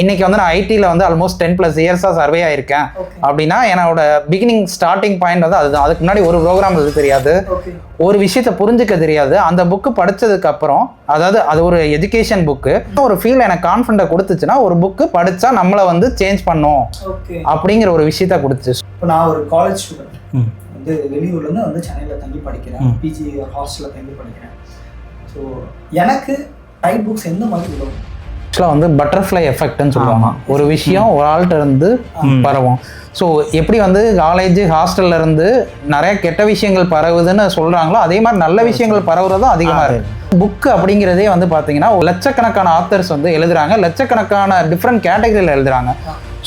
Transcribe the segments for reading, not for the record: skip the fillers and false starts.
இன்னைக்கு வந்து நான் ஐடியில் வந்து ஆல்மோஸ்ட் 10+ இயர்ஸாக சர்வே ஆயிருக்கேன் அப்படின்னா என்னோட பிகினிங் ஸ்டார்டிங் பாயிண்ட் வந்து அதுதான். அதுக்கு முன்னாடி ஒரு ப்ரோக்ராம் எழுத தெரியாது, ஒரு விஷயத்த புரிஞ்சுக்க தெரியாது. அந்த புக்கு படிச்சதுக்கு அப்புறம், அதாவது அது ஒரு எஜுகேஷன் புக்கு, ஒரு ஃபீல் எனக்கு கான்ஃபிடென்ட் கொடுத்துச்சுன்னா ஒரு புக்கு படிச்சா நம்மளை வந்து சேஞ்ச் பண்ணும் அப்படிங்கிற ஒரு விஷயத்த கொடுத்துச்சு. இப்போ நான் ஒரு காலேஜ் ஸ்டூடெண்ட் வந்து வெளியூர்லேருந்து வந்து சென்னையில் தங்கி படிக்கிறேன், பிஜி ஹாஸ்டலில் தங்கி படிக்கிறேன். ஸோ எனக்கு டைப் புக்ஸ் எந்த மாதிரி உதவும்? ஆக்சுவலாக வந்து பட்டர்ஃப்ளை எஃபெக்ட்னு சொல்லுவாங்க. ஒரு விஷயம் ஒரு ஆள்கிட்ட இருந்து பரவும். ஸோ எப்படி வந்து காலேஜ் ஹாஸ்டல்ல இருந்து நிறைய கெட்ட விஷயங்கள் பரவுதுன்னு சொல்றாங்களோ அதே மாதிரி நல்ல விஷயங்கள் பரவுறதும் அதிகமாக இருக்கு. புக்கு அப்படிங்கிறதே வந்து பார்த்தீங்கன்னா லட்சக்கணக்கான ஆத்தர்ஸ் வந்து எழுதுறாங்க, லட்சக்கணக்கான டிஃப்ரெண்ட் கேட்டகரியில் எழுதுறாங்க.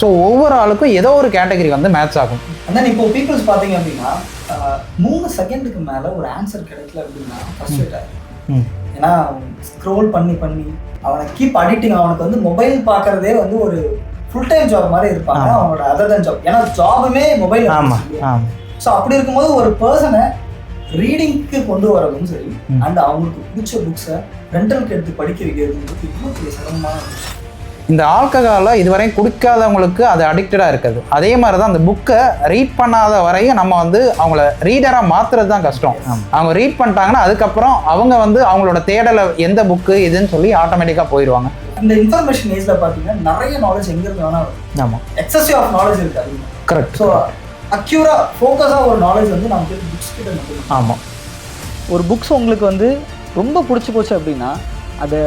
ஸோ ஒவ்வொரு ஆளுக்கும் ஏதோ ஒரு கேட்டகரி வந்து மேட்ச் ஆகும். அதான் இப்போ பீப்புள்ஸ் பார்த்தீங்க அப்படின்னா 3 செகண்டுக்கு மேலே ஒரு ஆன்சர் கிடைக்கல அப்படின்னா ஃப்ரஸ்ட்ரேட் ஆகும். ஏன்னா ஸ்க்ரோல் பண்ணி அவனை கீப் அடிக்டிங். அவனுக்கு வந்து மொபைல் பார்க்கறதே வந்து ஒரு ஃபுல் டைம் ஜாப் மாதிரி இருப்பாங்க அவனோட அதர் தன் ஜாப். ஏன்னா ஜாபுமே மொபைல். ஸோ அப்படி இருக்கும்போது ஒரு பர்சனை ரீடிங்க்கு கொண்டு வரதும் சரி, அண்ட் அவங்களுக்கு பிடிச்ச புக்ஸை ரெண்டலுக்கு எடுத்து படிக்க வைக்கிறது இவ்வளோ பெரிய சிரமமான விஷயம். இந்த ஆல்கஹாலை இதுவரையும் குடிக்காதவங்களுக்கு அது அடிக்டடாக இருக்குது. அதே மாதிரி தான் அந்த புக்கை ரீட் பண்ணாத வரையும் நம்ம வந்து அவங்கள ரீடராக மாற்றுறது தான் கஷ்டம். அவங்க ரீட் பண்ணிட்டாங்கன்னா அதுக்கப்புறம் அவங்க வந்து அவங்களோட தேடலை எந்த புக்கு இதுன்னு சொல்லி ஆட்டோமேட்டிக்காக போயிடுவாங்க. இந்த இன்ஃபர்மேஷன் ஏஜில் பார்த்தீங்கன்னா நிறைய நாலேஜ் எங்கேருந்து வேணா வரும். ஆமாம், எக்ஸசிவ் ஆஃப் நாலேஜ் இருக்காது. கரெக்ட். ஸோ அக்யூரா ஃபோக்கஸாக ஒரு நாலேஜ் வந்து நமக்கு புக்ஸ் கிட்ட மட்டும். ஆமாம், ஒரு புக்ஸ் உங்களுக்கு வந்து ரொம்ப பிடிச்சி போச்சு அப்படின்னா அதை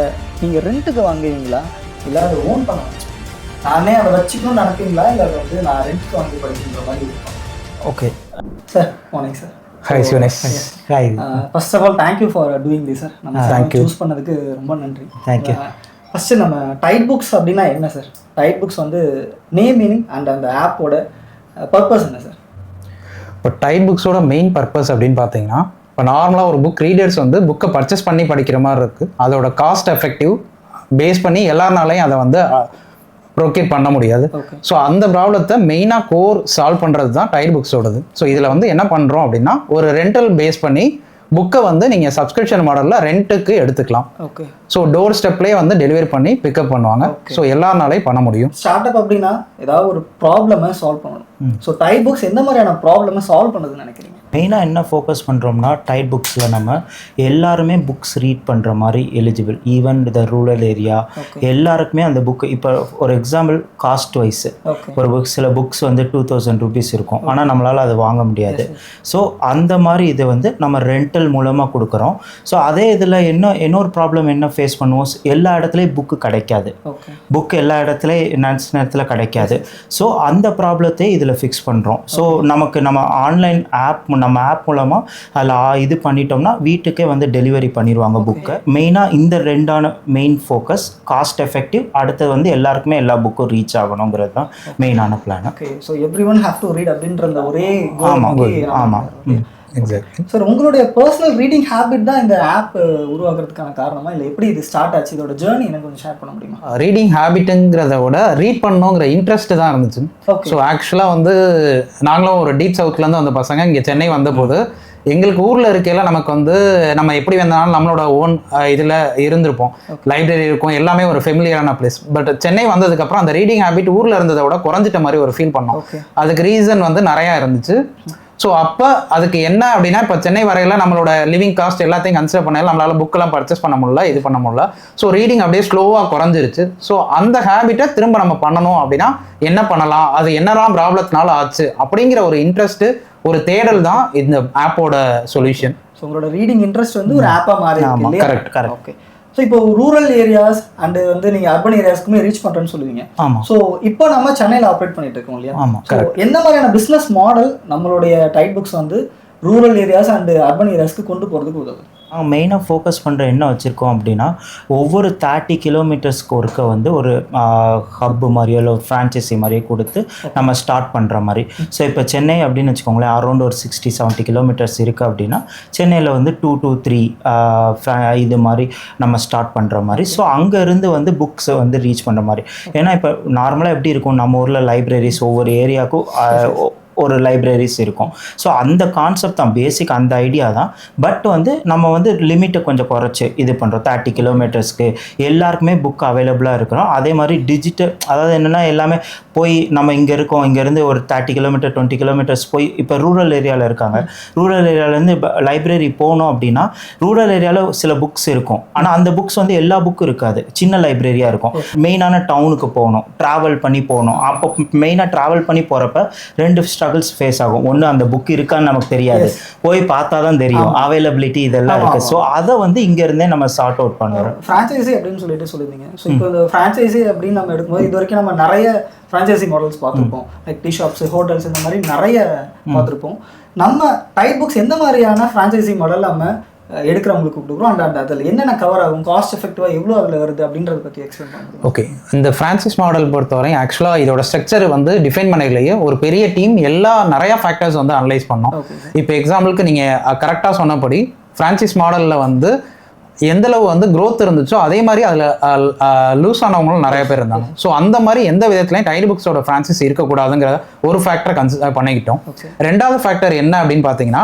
நீங்கள் ரெண்ட்டுக்கு வாங்குவீங்களா இல்லை அதை ஓன் பண்ணலாம், நானே அதை வச்சுக்கணும்னு நினைப்பீங்களா, இல்லை அதை வந்து நான் ரெண்ட்டுக்கு வாங்கி படிக்கின்ற மாதிரி இருக்கும்? Okay sir, morning sir. Hi Sivanesh. Hi. First of all thank you for doing this sir. நம்ம சூஸ் பண்ணதுக்கு ரொம்ப நன்றி. தேங்க்யூ. ஃபஸ்ட்டு நம்ம டைப் புக்ஸ் அப்படின்னா என்ன சார்? டைப் புக்ஸ் வந்து நேம் மீனிங் அண்ட் அந்த ஆப்போட பர்பஸ் என்ன சார்? இப்போ டைப் புக்ஸோட மெயின் பர்பஸ் அப்படின்னு பார்த்தீங்கன்னா, இப்போ நார்மலாக ஒரு புக் ரீடர்ஸ் வந்து புக்கை பர்ச்சேஸ் பண்ணி படிக்கிற மாதிரி இருக்குது. அதோட காஸ்ட் எஃபெக்டிவ் பேஸ் பண்ணி எல்லாருனாலையும் அதை வந்து ப்ரொக்யூர் பண்ண முடியாது. ஸோ அந்த ப்ராப்ளத்தை மெயினாக கோர் சால்வ் பண்ணுறது தான் டைப் புக்ஸோடது. ஸோ இதில் வந்து என்ன பண்ணுறோம் அப்படின்னா, ஒரு ரெண்டல் பேஸ் பண்ணி புக்கை வந்து நீங்கள் சப்ஸ்கிரிப்ஷன் மாடலில் ரெண்ட்டுக்கு எடுத்துக்கலாம். ஓகே. ஸோ டோர் ஸ்டெப்லேயே வந்து டெலிவரி பண்ணி பிக்கப் பண்ணுவாங்க. ஸோ எல்லாருனாலையும் பண்ண முடியும். ஸ்டார்ட் அப் அப்படின்னா ஏதாவது ஒரு ப்ராப்ளமை சால்வ் பண்ணணும். ஸோ டைப் புக்ஸ் எந்த மாதிரியான ப்ராப்ளமை சால்வ் பண்ணுதுன்னு நினைக்கிறீங்க? மெயினாக என்ன ஃபோக்கஸ் பண்ணுறோம்னா, டைப் புக்ஸில் நம்ம எல்லாருமே புக்ஸ் ரீட் பண்ணுற மாதிரி eligible. Even the rural area எல்லாருக்குமே அந்த புக்கு. இப்போ ஒரு எக்ஸாம்பிள் காஸ்ட் வைஸ் ஒரு புக், சில புக்ஸ் வந்து 2000 rupees இருக்கும், ஆனால் நம்மளால் அதை வாங்க முடியாது. ஸோ அந்த மாதிரி இதை வந்து நம்ம ரெண்டல் மூலமாக கொடுக்குறோம். ஸோ அதே இதில் இன்னொரு ப்ராப்ளம் என்ன ஃபேஸ் பண்ணுவோம், எல்லா இடத்துலையும் புக்கு கிடைக்காது. புக் எல்லா இடத்துலையும் நேரத்தில் கிடைக்காது. ஸோ அந்த ப்ராப்ளத்தை இதில் ஃபிக்ஸ் பண்ணுறோம். ஸோ நம்ம ஆன்லைன் நம்ம ஆப் மூலமாக அதில் இது பண்ணிட்டோம்னா வீட்டுக்கே வந்து டெலிவரி பண்ணிடுவாங்க புக்கை. மெயினாக இந்த ரெண்டான மெயின் ஃபோக்கஸ், காஸ்ட் எஃபெக்டிவ், அடுத்தது வந்து எல்லாருக்குமே எல்லா புக்கும் ரீச் ஆகணுங்கிறது தான் மெயினான plan. Okay. So everyone have to read அப்படின்ற ஒரே. ஆமாம். Exactly sir. உங்களுடைய பர்சனல் ரீடிங் ஹேபிட் தான் இந்த ஆப் உருவாக்குறதுக்கான காரணமா, இல்லை எப்படி இது ஸ்டார்ட் ஆச்சு, இதோட ஜேர்னி எனக்கு கொஞ்சம் ஷேர் பண்ண முடியுமா? ரீடிங் ஹேபிட்டுங்கிறத விட ரீட் பண்ணணுங்கிற இன்ட்ரெஸ்ட் தான் இருந்துச்சு. ஸோ ஆக்சுவலாக வந்து நாங்களும் ஒரு டீப் சவுத்லேருந்து வந்த பசங்க இங்கே சென்னை வந்தபோது எங்களுக்கு ஊரில் இருக்கையில் நமக்கு வந்து நம்ம எப்படி வந்தாலும் நம்மளோட ஓன் இதில் இருந்திருப்போம், லைப்ரரி இருக்கும், எல்லாமே ஒரு ஃபெமிலியரான பிளேஸ். பட் சென்னை வந்ததுக்கப்புறம் அந்த ரீடிங் ஹேபிட் ஊரில் இருந்ததை விட குறைஞ்சிட்ட மாதிரி ஒரு ஃபீல் பண்ணோம். அதுக்கு ரீசன் வந்து நிறையா இருந்துச்சு. ஸோ அப்போ அதுக்கு என்ன அப்படின்னா, இப்போ சென்னை வரையில் நம்மளோட லிவிங் காஸ்ட் எல்லாத்தையும் கன்சிடர் பண்ணாலும் நம்மளால் புக்கெல்லாம் பர்ச்சேஸ் பண்ண முடியல, இது பண்ண முடியல. ஸோ ரீடிங் அப்படியே ஸ்லோவாக குறைஞ்சிருச்சு. ஸோ அந்த ஹேபிட்டை திரும்ப நம்ம பண்ணணும் அப்படின்னா என்ன பண்ணலாம், அது என்னெல்லாம் ப்ராப்ளத்தினால ஆச்சு அப்படிங்கிற ஒரு இன்ட்ரெஸ்ட்டு, ஒரு தேடல் தான் இந்த ஆப்போட சொல்யூஷன். ஸோ உங்களோட ரீடிங் இன்ட்ரெஸ்ட் வந்து ஒரு ஆப்பாக மாறி. கரெக்ட். ஓகே. ஸோ இப்போ ரூரல் ஏரியாஸ் அண்டு வந்து நீங்கள் அர்பன் ஏரியாஸ்க்குமே ரீச் பண்ணுறேன்னு சொல்லுவீங்க. ஆமாம். ஸோ இப்போ நம்ம சென்னையில் ஆப்ரேட் பண்ணிட்டு இருக்கோம் இல்லையா? ஆமாம். ஸோ எந்த மாதிரியான பிஸ்னஸ் மாடல் நம்மளுடைய டைப் புக்ஸ் வந்து ரூரல் ஏரியாஸ் அண்டு அர்பன் ஏரியாஸ்க்கு கொண்டு போகிறதுக்கு உதவுது? மெயினாக ஃபோக்கஸ் பண்ணுற என்ன வச்சுருக்கோம் அப்படின்னா, ஒவ்வொரு 30 kilometers ஒருக்க வந்து ஒரு ஹப்பு மாதிரியோ இல்லை ஒரு ஃப்ரான்ச்சைசி மாதிரியோ கொடுத்து நம்ம ஸ்டார்ட் பண்ணுற மாதிரி. ஸோ இப்போ சென்னை அப்படின்னு வச்சுக்கோங்களேன், அரௌண்ட் ஒரு 60-70 kilometers இருக்குது அப்படின்னா சென்னையில் வந்து 2 to 3 இது மாதிரி நம்ம ஸ்டார்ட் பண்ணுற மாதிரி. ஸோ அங்கேருந்து வந்து புக்ஸை வந்து ரீச் பண்ணுற மாதிரி. ஏன்னா இப்போ நார்மலாக எப்படி இருக்கும், நம்ம ஊரில் லைப்ரரிஸ் ஒவ்வொரு ஏரியாவுக்கும் ஒரு லைப்ரரிஸ் இருக்கும். ஸோ அந்த கான்செப்ட் தான் பேசிக், அந்த ஐடியா தான். பட் வந்து நம்ம வந்து லிமிட்டை கொஞ்சம் குறைச்சி இது பண்ணுறோம். 30 கிலோமீட்டர்ஸ்க்கு எல்லாருக்குமே புக் அவைலபிளாக இருக்கிறோம். அதே மாதிரி டிஜிட்டல், அதாவது என்னென்னா எல்லாமே போய் நம்ம இங்கே இருக்கோம், இங்கேருந்து ஒரு 30 கிலோமீட்டர் 20 கிலோமீட்டர்ஸ் போய் இப்போ ரூரல் ஏரியாவில் இருக்காங்க. ரூரல் ஏரியாவிலேருந்து இப்போ லைப்ரரி போகணும் அப்படின்னா ரூரல் ஏரியாவில் சில புக்ஸ் இருக்கும். ஆனால் அந்த புக்ஸ் வந்து எல்லா புக்கும் இருக்காது, சின்ன லைப்ரரியாக இருக்கும். மெயினான டவுனுக்கு போகணும், ட்ராவல் பண்ணி போகணும். அப்போ மெயினாக ட்ராவல் பண்ணி போகிறப்ப 2 ஸ்ட்ரகிள்ஸ் ஃபேஸ் ஆகும். ஒன்று, அந்த புக் இருக்கான்னு நமக்கு தெரியாது, போய் பார்த்தா தான் தெரியும் அவைலபிலிட்டி இதெல்லாம் இருக்குது. ஸோ அதை வந்து இங்கேருந்தே நம்ம சார்ட் அவுட் பண்ணுறோம். ஃப்ரான்ச்சைஸி அப்படின்னு சொல்லியிருந்தீங்க. ஸோ இப்போ இந்த ஃப்ரான்ச்சைஸி அப்படின்னு நம்ம எடுக்கும்போது இது வரைக்கும் நம்ம நிறைய ஃப்ரான்ச்சைசி மாடல்ஸ் பார்த்துருப்போம். லைக் டீ ஷாப்ஸ், ஹோட்டல்ஸ், இந்த மாதிரி நிறைய பார்த்துருப்போம். நம்ம டைட் புக்ஸ் எந்த மாதிரியான ஃப்ரான்ச்சைசி மாடல் நம்ம எடுக்கிறவங்களுக்கு கொடுக்குறோம், அண்ட் அதில் என்னென்ன கவர் ஆகும், காஸ்ட் எஃபெக்டிவாக எவ்வளோ அதில் வருது அப்படின்றத பற்றி எக்ஸ்பிளைன் பண்ணுவோம். ஓகே, இந்த ஃப்ரான்சைஸ் மாடல் பொறுத்தவரை ஆக்சுவலாக இதோட ஸ்ட்ரக்சர் வந்து டிஃபைன் பண்ணலையே ஒரு பெரிய டீம் நிறையா ஃபேக்டர்ஸ் வந்து அனலைஸ் பண்ணோம். இப்போ எக்ஸாம்பிளுக்கு நீங்கள் கரெக்டாக சொன்னபடி ஃப்ரான்சைஸ் மாடலில் வந்து எந்தளவு வந்து க்ரோத் இருந்துச்சோ அதே மாதிரி அதில் லூஸ் ஆனவங்களும் நிறைய பேர் இருந்தாங்க. ஸோ அந்த மாதிரி எந்த விதத்துலையும் டைட் புக்ஸோட ஃப்ரான்சைஸ் இருக்கக்கூடாதுங்கிற ஒரு ஃபேக்டரை கன்சிடர் பண்ணிக்கிட்டோம். ரெண்டாவது ஃபேக்டர் என்ன அப்படின்னு பார்த்தீங்கன்னா,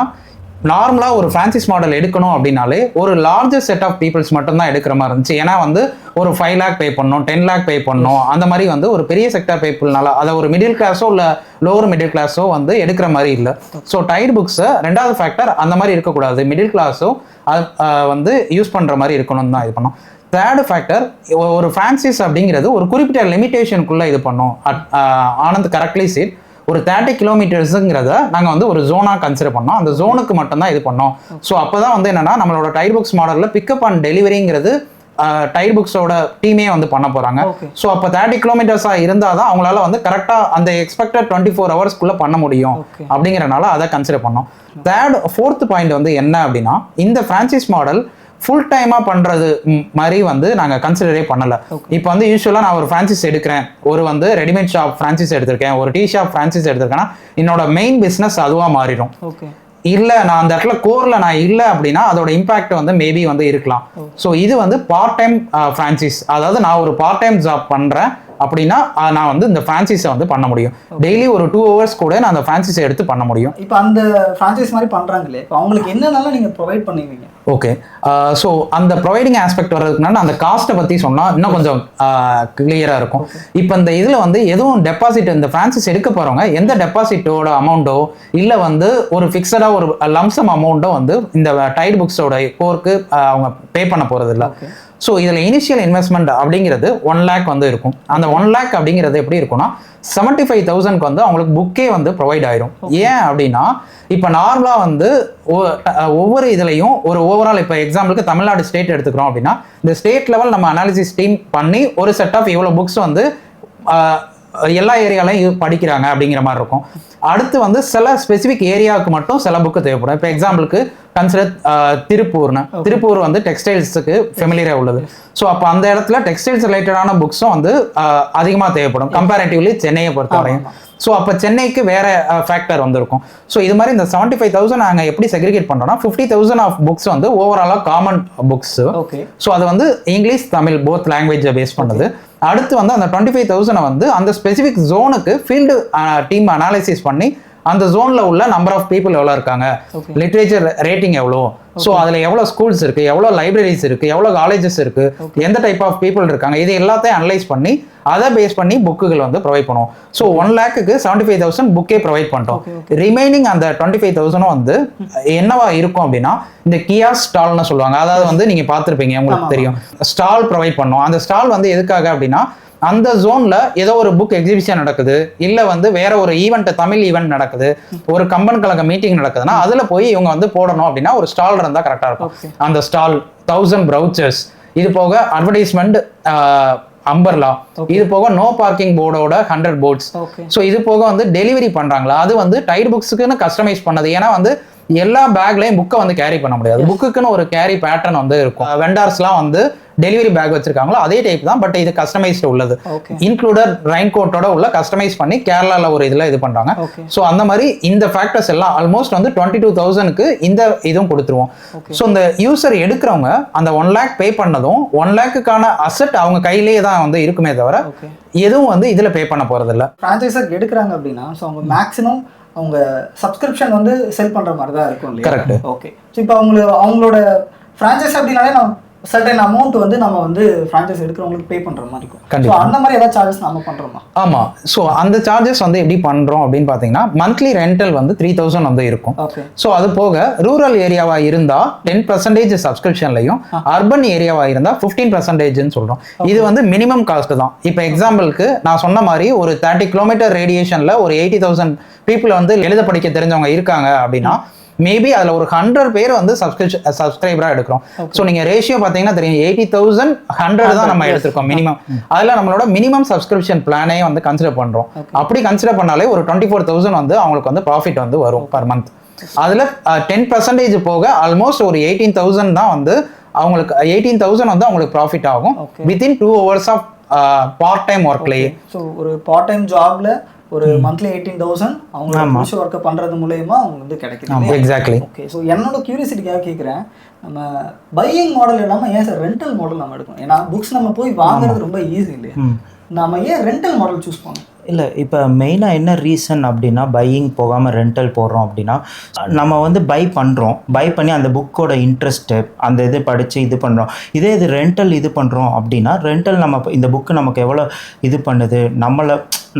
நார்மலாக ஒரு ஃப்ரான்சைஸ் மாடல் எடுக்கணும் அப்படின்னாலே ஒரு லார்ஜர் செட் ஆஃப் பீப்புள்ஸ் மட்டும்தான் எடுக்கிற மாதிரி இருந்துச்சு. ஏன்னா வந்து ஒரு 5 lakh பே பண்ணணும், 10 lakh பே பண்ணணும், அந்த மாதிரி வந்து ஒரு பெரிய செக்டர் பீப்புள்னால அதை ஒரு மிடில் கிளாஸோ இல்லை லோவர் மிடில் கிளாஸோ வந்து எடுக்கிற மாதிரி இல்லை. ஸோ டைட் புக்ஸை ரெண்டாவது ஃபேக்டர் அந்த மாதிரி இருக்கக்கூடாது, மிடில் கிளாஸோ வந்து யூஸ் பண்ணுற மாதிரி இருக்கணும்னு தான் இது பண்ணோம். தேர்டு ஃபேக்டர், ஒரு ஃப்ரான்சைஸ் அப்படிங்கிறது ஒரு குறிப்பிட்ட லிமிட்டேஷனுக்குள்ளே இது பண்ணோம். ஆனந்த் கரெக்ட்லி சீட், ஒரு 30 கிலோமீட்டர்ஸுங்கிறத நாங்கள் வந்து ஒரு ஜோனாக கன்சிடர் பண்ணோம். அந்த ஜோனுக்கு மட்டும்தான் இது பண்ணோம். ஸோ அப்போ தான் வந்து என்னென்னா நம்மளோட டைட் புக்ஸ் மாடலில் பிக்கப் அண்ட் டெலிவரிங்கிறது டைட் புக்ஸோட டீமே வந்து பண்ண போகிறாங்க. ஸோ அப்போ 30 கிலோமீட்டர்ஸாக இருந்தால் தான் அவங்களால வந்து கரெக்டாக அந்த எக்ஸ்பெக்டட் 24 ஹவர்ஸ்க்குள்ளே பண்ண முடியும். அப்படிங்கிறனால அதை கன்சிடர் பண்ணோம். ஃபோர்த் பாயிண்ட் வந்து என்ன அப்படின்னா, இந்த ஃப்ரான்சைஸ் மாடல் ஃபுல் டைமாக பண்ணுறது மாதிரி வந்து நாங்கள் கன்சிடரே பண்ணலை. இப்போ வந்து யூஸ்வலாக நான் ஒரு ஃப்ரான்சைஸ் எடுக்கிறேன், ஒரு வந்து ரெடிமேட் ஷாப் ஃப்ரான்சைஸ் எடுத்திருக்கேன், ஒரு டீ ஷாப் ஃப்ரான்சைஸ் எடுத்திருக்கேன்னா என்னோட மெயின் பிஸ்னஸ் அதுவாக மாறிடும். இல்லை நான் அந்த இடத்துல கோரில் நான் இல்லை அப்படின்னா அதோட இம்பாக்ட் வந்து மேபி வந்து இருக்கலாம். ஸோ இது வந்து பார்ட் டைம் ஃப்ரான்சைஸ், அதாவது நான் ஒரு பார்ட் டைம் ஜாப் பண்ணுறேன் அப்படின்னா நான் வந்து இந்த ஃப்ரான்சைஸை வந்து பண்ண முடியும். டெய்லி ஒரு 2 hours கூட நான் அந்த ஃப்ரான்சைஸை எடுத்து பண்ண முடியும். இப்போ அந்த ஃப்ரான்சைஸ் மாதிரி பண்ணுறாங்களே, இப்போ அவங்களுக்கு என்னென்னாலும் நீங்கள் ப்ரொவைட் பண்ணுவீங்க? ஓகே, ஸோ அந்த ப்ரொவைடிங் ஆஸ்பெக்ட் வர்றதுக்குனால அந்த காஸ்ட்டை பற்றி சொன்னால் இன்னும் கொஞ்சம் கிளியராக இருக்கும். இப்போ இந்த இதில் வந்து எதுவும் டெபாசிட், இந்த ஃப்ரான்சைஸ் எடுக்க போகிறவங்க எந்த டெபாசிட்டோட அமௌண்ட்டோ இல்லை வந்து ஒரு ஃபிக்ஸடாக ஒரு லம்சம் அமௌண்ட்டோ வந்து இந்த டைட் புக்ஸோட கோர்க்கு அவங்க பே பண்ண போகிறது இல்லை. ஸோ இதில் இனிஷியல் இன்வெஸ்ட்மெண்ட் அப்படிங்கிறது 1 lakh வந்து இருக்கும். அந்த 1 lakh அப்படிங்கிறது எப்படி இருக்கும்னா 75,000க்கு வந்து அவங்களுக்கு புக்கே வந்து ப்ரொவைட் ஆயிரும். ஏன் அப்படின்னா இப்போ நார்மலாக வந்து ஒவ்வொரு இதுலையும் ஒரு ஓவரால், இப்போ எக்ஸாம்பிளுக்கு தமிழ்நாடு ஸ்டேட் எடுத்துக்கிறோம் அப்படின்னா இந்த ஸ்டேட் லெவல் நம்ம அனாலிசிஸ் டீம் பண்ணி ஒரு செட் ஆஃப் இவ்வளோ புக்ஸ் வந்து எல்லா ஏரியாலையும் படிக்கிறாங்க அப்படிங்கிற மாதிரி இருக்கும். அடுத்து வந்து சில ஸ்பெசிஃபிக் ஏரியாவுக்கு மட்டும் சில புக்கு தேவைப்படும். இப்போ எக்ஸாம்பிளுக்கு கன்சிடர் திருப்பூர் வந்து டெக்ஸ்டைல்ஸுக்கு ஃபெமிலியராக உள்ளது. ஸோ அப்போ அந்த இடத்துல டெக்ஸ்டைல்ஸ் ரிலேட்டடான புக்ஸும் வந்து அதிகமாக தேவைப்படும் கம்பேரிட்டிவ்லி சென்னையை பொறுத்தவரையும். ஸோ அப்போ சென்னைக்கு வேற ஃபேக்டர் வந்துருக்கும். ஸோ இது மாதிரி இந்த 75,000 நாங்கள் எப்படி செக்ரிகேட் பண்ணுறோம்னா 50,000 ஆஃப் புக்ஸ் வந்து ஓவராலாக காமன் புக்ஸ். ஸோ அது வந்து இங்கிலீஷ் தமிழ் போத் லாங்குவேஜை பேஸ் பண்ணுது. அடுத்து வந்து அந்த 25,000 வந்து அந்த ஸ்பெசிஃபிக் ஜோனுக்கு ஃபீல்டு டீம் அனாலிசிஸ் பண்ணி அந்த ஜோன்ல உள்ள நம்பர் ஆஃப் பீப்புள் எவ்வளோ இருக்காங்க, லிட்ரேச்சர் ரேட்டிங் எவ்வளோ, ஸோ அதில் எவ்வளோ ஸ்கூல்ஸ் இருக்கு, எவ்வளோ லைப்ரரிஸ் இருக்கு, எவ்வளோ காலேஜஸ் இருக்கு, எந்த டைப் ஆஃப் பீப்புள் இருக்காங்க, இது எல்லாத்தையும் அனலைஸ் பண்ணி அதை பேஸ் பண்ணி புக்குகள் வந்து ப்ரொவைட் பண்ணுவோம். ஸோ 1 lakhக்கு 75,000 புக்கே ப்ரொவைட் பண்ணிட்டோம். ரிமைனிங் அந்த 25,000 வந்து என்னவா இருக்கும் அப்படின்னா இந்த கியாஸ் ஸ்டால்னு சொல்லுவாங்க. அதாவது வந்து நீங்க பார்த்துருப்பீங்க, உங்களுக்கு தெரியும், ஸ்டால் ப்ரொவைட் பண்ணோம். அந்த ஸ்டால் வந்து எதுக்காக அப்படின்னா அந்த ஜோன்ல ஏதோ ஒரு புக் எக்ஸிபிஷன் நடக்குது, இல்ல வந்து வேற ஒரு ஈவெண்ட், தமிழ் ஈவெண்ட் நடக்குது, ஒரு கம்பன் கழக மீட்டிங் நடக்குதுன்னா அதுல போய் இவங்க வந்து போடணும் அப்படின்னா ஒரு ஸ்டால் இருந்தா கரெக்டா இருக்கும். அந்த ஸ்டால் 1000 ப்ரௌச்சர்ஸ், இது போக அட்வர்டைஸ்மெண்ட் அம்பர்லா, இது போக நோ பார்க்கிங் போர்டோட 100 போர்ட்ஸ். ஸோ இது போக வந்து டெலிவரி பண்றாங்களா, அது வந்து டைட் புக்ஸுக்குன்னு கஸ்டமைஸ் பண்ணது. ஏன்னா வந்து எல்லா பேக்லையும் புக்கை வந்து கேரி பண்ண முடியாது, புக்குக்குன்னு ஒரு கேரி பேட்டர்ன் வந்து இருக்கும். வெண்டார்ஸ்லாம் வந்து டெலிவரி பேக் வச்சிருக்காங்களோ அதே டைப் தான், பட் இது கஸ்டமைஸ்டு உள்ளது. இன்க்ளூடட் ரெயின் கோட்டோட உள்ள கஸ்டமைஸ் பண்ணி கேரளால ஒரு இதுல இது பண்றாங்க. ஸோ அந்த மாதிரி இந்த ஃபேக்டர்ஸ் எல்லாம் ஆல்மோஸ்ட் வந்து 22,000க்கு இந்த இதுவும் கொடுத்துருவோம். ஸோ இந்த யூசர் எடுக்கிறவங்க அந்த 1 lakh பே பண்ணதும் 1 lakhக்கான அசெட் அவங்க கையிலேயே தான் வந்து இருக்குமே தவிர எதுவும் வந்து இதுல பே பண்ண போறது இல்லை. ஃப்ரான்ச்சைசர் எடுக்கிறாங்க அப்படின்னா ஸோ அவங்க மேக்ஸிமம் அவங்க சப்ஸ்கிரிப்ஷன் வந்து செல் பண்ற மாதிரி தான் இருக்கும் இல்லையா? கரெக்ட். ஓகே. ஸோ இப்போ அவங்களோட ஃப்ரான்ச்சைஸ் அப்படின்னாலே நம்ம சர்டன் அமௌண்ட் வந்து நம்ம வந்து ஃப்ரான்ச்சைஸ் எடுக்கிறவங்களுக்கு பே பண்ற மாதிரி இருக்கும். ஸோ அந்த மாதிரி ஏதாவது சார்ஜஸ் நம்ம பண்றோமா? ஆமா. ஸோ அந்த சார்ஜஸ் வந்து எப்படி பண்றோம் அப்படின்னு பாத்தீங்கன்னா மந்த்லி ரெண்டல் வந்து 3,000 வந்து இருக்கும். ஸோ அது போக ரூரல் ஏரியாவா இருந்தா 10% சப்ஸ்கிரிப்ஷன்லையும், அர்பன் ஏரியாவா இருந்தா 15% சொல்றோம். இது வந்து மினிமம் காஸ்ட் தான். இப்போ எக்ஸாம்பிளுக்கு நான் சொன்ன மாதிரி ஒரு 30 கிலோமீட்டர் ரேடியேஷன்ல ஒரு 80,000 பீப்புள் வந்து எழுத படிக்க தெரிஞ்சவங்க இருக்காங்க அப்படின்னா மேபி அதில் ஒரு 100 பேர் வந்து சப்ஸ்கிரைபராக எடுக்கிறோம். ஸோ நீங்கள் ரேஷியோ பார்த்தீங்கன்னா தெரியும், 80,000 100 தான் நம்ம எடுத்திருக்கோம் மினிமம். அதில் நம்மளோட மினிமம் சப்ஸ்கிரிப்ஷன் பிளானே வந்து கன்சிடர் பண்ணுறோம். அப்படி கன்சிடர் பண்ணாலே ஒரு 24,000 வந்து அவங்களுக்கு வந்து ப்ராஃபிட் வந்து வரும் பர் மந்த். அதில் 10% போக ஆல்மோஸ்ட் ஒரு 18,000 தான் வந்து அவங்களுக்கு 18,000 வந்து அவங்களுக்கு ப்ராஃபிட் ஆகும் within 2 hours of part time ஒர்க்லேயே. ஸோ ஒரு பார்ட் டைம் ஜாப்ல ஒரு மந்த்லி 18,000 அவங்க புஷ் ஒர்க் பண்றது மூலமா அவங்க வந்து கிடைக்குது. எக்ஸாக்ட்லி. ஓகே. ஸோ என்னோட கியூரியாசிட்டிக்காக கேட்குறேன், நம்ம பையிங் மாடல் இல்லாமல் ஏன் சார் ரெண்டல் மாடல் நம்ம எடுக்கணும்? ஏன்னா புக்ஸ் நம்ம போய் வாங்குறது ரொம்ப ஈஸி இல்லையா? நம்ம ஏன் ரெண்டல் மாடல் சூஸ் பண்ணணும்? இல்லை, இப்போ மெயினாக என்ன ரீசன் அப்படின்னா பையிங் போகாமல் ரெண்டல் போடுறோம் அப்படின்னா நம்ம வந்து பை பண்ணி அந்த புக்கோட இன்ட்ரெஸ்ட்டு அந்த இது படித்து இது பண்ணுறோம். இதே இது ரெண்டல் இது பண்ணுறோம் அப்படின்னா ரெண்டல் நம்ம இந்த புக்கு நமக்கு எவ்வளோ இது பண்ணுது,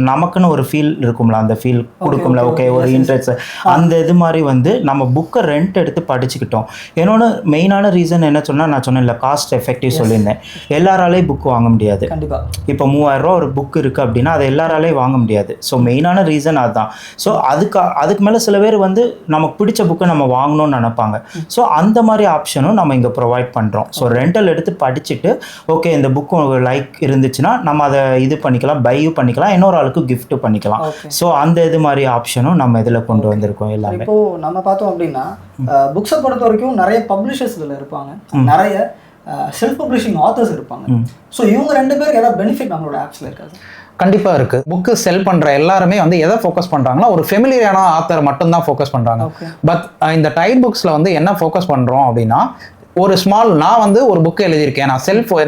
நமக்குன்னு ஒரு ஃபீல் இருக்கும்ல, அந்த ஃபீல் கொடுக்கும்ல. ஓகே, ஒரு இன்ட்ரெஸ்ட் அந்த இது மாதிரி வந்து நம்ம புக்கை ரெண்ட் எடுத்து படிச்சுக்கிட்டோம். என்னோட மெயினான ரீசன் என்ன சொன்னால் நான் சொன்னேன் இல்லை, காஸ்ட் எஃபெக்டிவ் சொல்லியிருந்தேன். எல்லாராலையும் புக்கு வாங்க முடியாது. கண்டிப்பாக இப்போ 3,000 ஒரு புக் இருக்குது அப்படின்னா அது எல்லாராலையும் வாங்க முடியாது. ஸோ மெயினான ரீசன் அதுதான். ஸோ அதுக்கு மேலே சில பேர் வந்து நமக்கு பிடிச்ச புக்கை நம்ம வாங்கணும்னு நினைப்பாங்க. ஸோ அந்த மாதிரி ஆப்ஷனும் நம்ம இங்கே ப்ரொவைட் பண்ணுறோம். ஸோ ரெண்டல் எடுத்து படிச்சுட்டு ஓகே இந்த புக்கு லைக் இருந்துச்சுன்னா நம்ம அதை இது பண்ணிக்கலாம், பையும் பண்ணிக்கலாம், இன்னொரு ஆளுக்கு கிஃப்ட் பண்ணிக்கலாம். ஸோ அந்த இது மாதிரி ஆப்ஷனும் நம்ம இதில் கொண்டு வந்திருக்கோம் எல்லாமே. இப்போ நம்ம பார்த்தோம் அப்படின்னா புக்ஸை பொறுத்த வரைக்கும் நிறைய பப்ளிஷர்ஸ் இதில் இருப்பாங்க, நிறைய செல்ஃப் பப்ளிஷிங் ஆத்தர்ஸ் இருப்பாங்க. ஸோ இவங்க 2 பேருக்கு ஏதாவது பெனிஃபிட் நம்மளோட ஆப்ஸில் இருக்காது? கண்டிப்பா இருக்கு. புக்கு செல் பண்ற எல்லாருமே வந்து எதை ஃபோக்கஸ் பண்றாங்கன்னா ஒரு ஃபெமிலியரான ஆத்தர் மட்டும் தான் ஃபோக்கஸ் பண்றாங்க. பட் இந்த டைட் புக்ஸ்ல வந்து என்ன ஃபோக்கஸ் பண்றோம் அப்படின்னா ஒரு ஸ்மால், நான் வந்து ஒரு புக் எழுதியிருக்கேன்,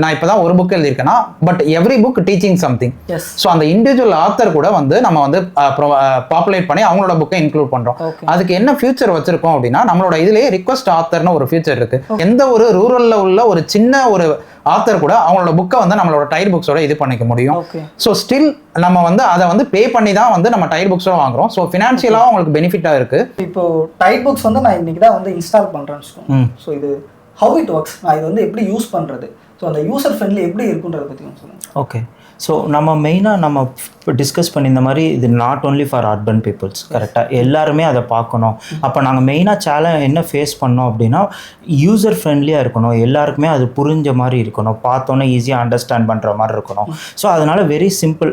நான் இப்பதான் ஒரு புக் எழுதியிருக்கேன்னா but every book teaching something. So அந்த இண்டிவிஜுவல் ஆத்தர் கூட வந்து நம்ம வந்து பாப்புலேட் பண்ணி அவங்களோட புக்கை இன்க்ளூட் பண்றோம். அதுக்கு என்ன ஃபியூச்சர் வச்சிருக்கோம் அப்படின்னா நம்மளோட இதுலயே ரிக்வெஸ்ட் ஆத்தர்னு ஒரு ஃபியூச்சர் இருக்கு. எந்த ஒரு ரூரல்ல உள்ள ஒரு சின்ன ஒரு ஆத்தர் கூட அவங்களோட புக்கை வந்து நம்மளோட டைட் புக்ஸோட இது பண்ணிக்க முடியும். ஸோ ஸ்டில் நம்ம வந்து அதை வந்து பே பண்ணி தான் வந்து நம்ம டைட் புக்ஸோட வாங்குறோம். ஸோ ஃபினான்ஷியலாக உங்களுக்கு பெனிஃபிட்டா இருக்கு. இப்போ டைட் புக்ஸ் வந்து நான் இன்னைக்கு தான் வந்து இன்ஸ்டால் பண்றேன்னு. ஸோ இது how it works, நான் இது வந்து எப்படி யூஸ் பண்ணுறது, ஸோ அந்த யூசர் ஃப்ரெண்ட்லி எப்படி இருக்குன்றதை பற்றி சொல்லுங்கள். ஓகே. ஸோ நம்ம மெயினாக நம்ம டிஸ்கஸ் பண்ணி இந்த மாதிரி இது not only for urban peoples, கரெக்டாக எல்லாருமே அதை பார்க்கணும். அப்போ நாங்கள் மெயினாக என்ன ஃபேஸ் பண்ணோம் அப்படின்னா யூசர் ஃப்ரெண்ட்லியாக இருக்கணும், எல்லாருக்குமே அது புரிஞ்ச மாதிரி இருக்கணும், பார்த்தோன்னே ஈஸியாக அண்டர்ஸ்டாண்ட் பண்ணுற மாதிரி இருக்கணும். ஸோ அதனால் very simple,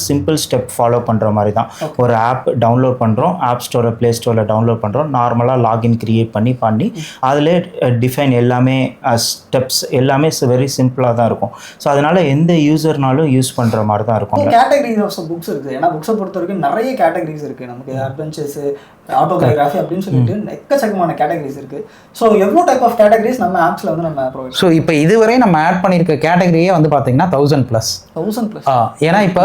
simple step follow பண்ணுற மாதிரி தான். ஒரு ஆப் டவுன்லோட் பண்ணுறோம், ஆப் ஸ்டோரில் ப்ளே ஸ்டோரில் டவுன்லோட் பண்ணுறோம், நார்மலாக லாகின் க்ரியேட் பண்ணி அதிலே டிஃபைன் எல்லாமே ஸ்டெப்ஸ் எல்லாமே வெரி சிம்பிளாக தான் இருக்கும். ஸோ அதனால் எந்த யூசர்னாலும் யூஸ் பண்ணுற மாதிரி தான் இருக்கும். கேட்டகரிஸ் ஆஃப் புக்ஸ் இருக்குது. ஏன்னா புக்ஸை பொறுத்த வரைக்கும் நிறைய கேட்டகரிஸ் இருக்குது. நமக்கு அட்வென்ச்சர்ஸ், ஆட்டோபயோகிராஃபி அப்படின்னு சொல்லிட்டு எக்கச்சக்கமான கேட்டகரிஸ் இருக்குது. ஸோ எவ்வளோ டைப் ஆஃப் கேட்டகரிஸ் நம்ம ஆப்ஸில் வந்து நம்ம ப்ரொவைட். ஸோ இப்போ இதுவரை நம்ம ஆட் பண்ணியிருக்க கேட்டகரியே வந்து பார்த்தீங்கன்னா 1000+. ஏன்னா இப்போ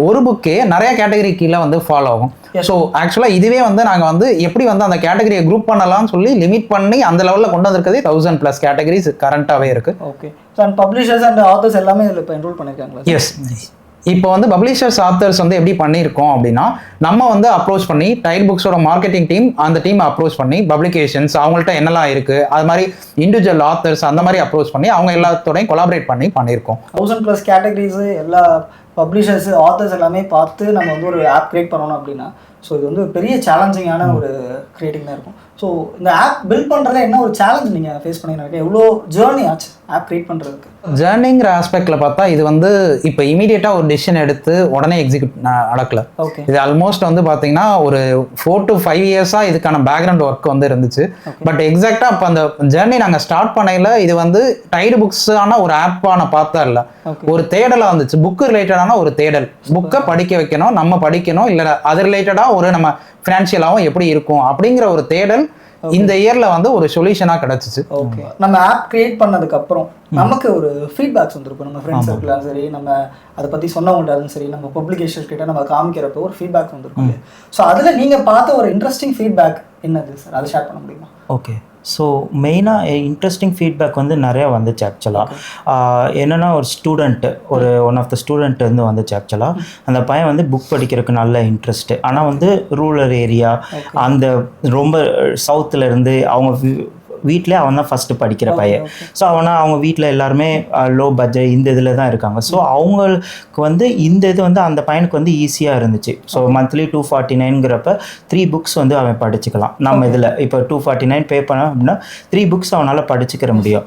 ஒரு புக்கே நிறைய கேட்டகரி கீழே வந்து ஃபாலோ ஆகும். ஸோ ஆக்சுவலாக இதுவே வந்து நாங்கள் வந்து எப்படி வந்து அந்த கேட்டகரியை குரூப் பண்ணலாம்னு சொல்லி லிமிட் பண்ணி அந்த லெவலில் கொண்டு வந்திருக்கதே 1000+ கேட்டகரிஸ் கரண்ட்டாகவே இருக்கு. Okay. So and publishers and authors எல்லாமே இதில் இப்போ என்ரோல் பண்ணியிருக்காங்களா? எஸ். இப்போ வந்து பப்ளிஷர்ஸ் ஆத்தர்ஸ் வந்து எப்படி பண்ணியிருக்கோம் அப்படின்னா நம்ம வந்து அப்ரோச் பண்ணி டைட் புக்ஸோட மார்க்கெட்டிங் டீம் அந்த டீம் அப்ரோச் பண்ணி பப்ளிகேஷன்ஸ் அவங்கள்ட்ட என்னெல்லாம் இருக்கு அது மாதிரி இண்டிவிஜுவல் ஆத்தர்ஸ் அந்த மாதிரி அப்ரோச் பண்ணி அவங்க எல்லாத்தோடையும் கொலாபரேட் பண்ணியிருக்கோம். 1000+ கேட்டகரிஸ் எல்லா பப்ளிஷர்ஸ் ஆத்தர்ஸ் எல்லாமே பார்த்து நம்ம வந்து ஒரு ஆப் கிரியேட் பண்ணணும் அப்படின்னா ஸோ இது வந்து ஒரு பெரிய சேலஞ்சிங்கான ஒரு கிரியேட்டிங் தான் இருக்கும். ஸோ இந்த ஆப் பில்ட் பண்ணுறதுல என்ன ஒரு சேலஞ்ச் நீங்கள் ஃபேஸ் பண்ணிங்க? எவ்வளோ ஜேர்னி ஆச்சு ஆப் கிரியேட் பண்ணுறதுக்கு? ஜேர்னிங்கிற ஆஸ்பெக்ட்ல பார்த்தா இது வந்து இப்போ இமீடியட்டாக ஒரு டிசிஷன் எடுத்து உடனே எக்ஸிக்யூட் நடக்கல. ஓகே. இது ஆல்மோஸ்ட் வந்து பார்த்தீங்கன்னா ஒரு 4 to 5 இயர்ஸாக இதுக்கான பேக்ரவுண்ட் ஒர்க் வந்து இருந்துச்சு. பட் எக்ஸாக்டாக அப்போ அந்த ஜேர்னி நாங்கள் ஸ்டார்ட் பண்ணையில் இது வந்து டைடு புக்ஸான ஒரு ஆப்பான பார்த்தா இல்லை, ஒரு தேடலாக வந்துச்சு. புக்கு ரிலேட்டடான ஒரு தேடல், புக்கை படிக்க வைக்கணும், நம்ம படிக்கணும், இல்லை அது ரிலேட்டடாக ஒரு நம்ம ஃபினான்ஷியலாகவும் எப்படி இருக்கும் அப்படிங்கிற ஒரு தேடல் இந்த இயர்ல வந்து ஒரு சொல்யூஷனா கிடைச்சிச்சு. ஓகே. நம்ம ஆப் கிரியேட் பண்ணதுக்கு அப்புறம் நமக்கு ஒரு ஃபீட்பேக்ஸ் வந்திருக்கும். நம்ம ஃப்ரெண்ட்ஸ் சர்க்கிளாக சரி, நம்ம அதை பற்றி சொன்னவங்கள்ட்டாலும் சரி, நம்ம பப்ளிகேஷன் கிட்ட நம்ம காமிக்கிறப்போ ஒரு ஃபீட்பேக் வந்திருக்கும். ஸோ அதில் நீங்கள் பார்த்த ஒரு இன்ட்ரெஸ்டிங் ஃபீட்பேக் என்னது சார்? அதை ஷேர் பண்ண முடியுமா? ஓகே. ஸோ மெயினாக இன்ட்ரெஸ்டிங் ஃபீட்பேக் வந்து நிறையா வந்துச்சு ஆக்சுவலாக. என்னென்னா ஒரு student, one of the student வந்து வந்துச்சு ஆக்சுவலாக. அந்த பையன் வந்து புக் படிக்கிறதுக்கு நல்ல இன்ட்ரெஸ்ட்டு, ஆனால் வந்து ரூரல் ஏரியா, அந்த ரொம்ப சவுத்தில் இருந்து அவங்க வீட்டிலே அவன் தான் ஃபஸ்ட்டு படிக்கிற பையன். ஸோ அவங்க வீட்டில் எல்லாருமே லோ பட்ஜெட் இந்த இதில் தான் இருக்காங்க. ஸோ அவங்களுக்கு வந்து இந்த இது வந்து அந்த பையனுக்கு வந்து ஈஸியாக இருந்துச்சு. ஸோ மந்த்லி 249ங்கிறப்ப 3 புக்ஸ் வந்து அவன் படிச்சுக்கலாம். நம்ம இதில் இப்போ 249 பே பண்ண அப்படின்னா 3 புக்ஸ் அவனால் படிச்சுக்கிற முடியும்.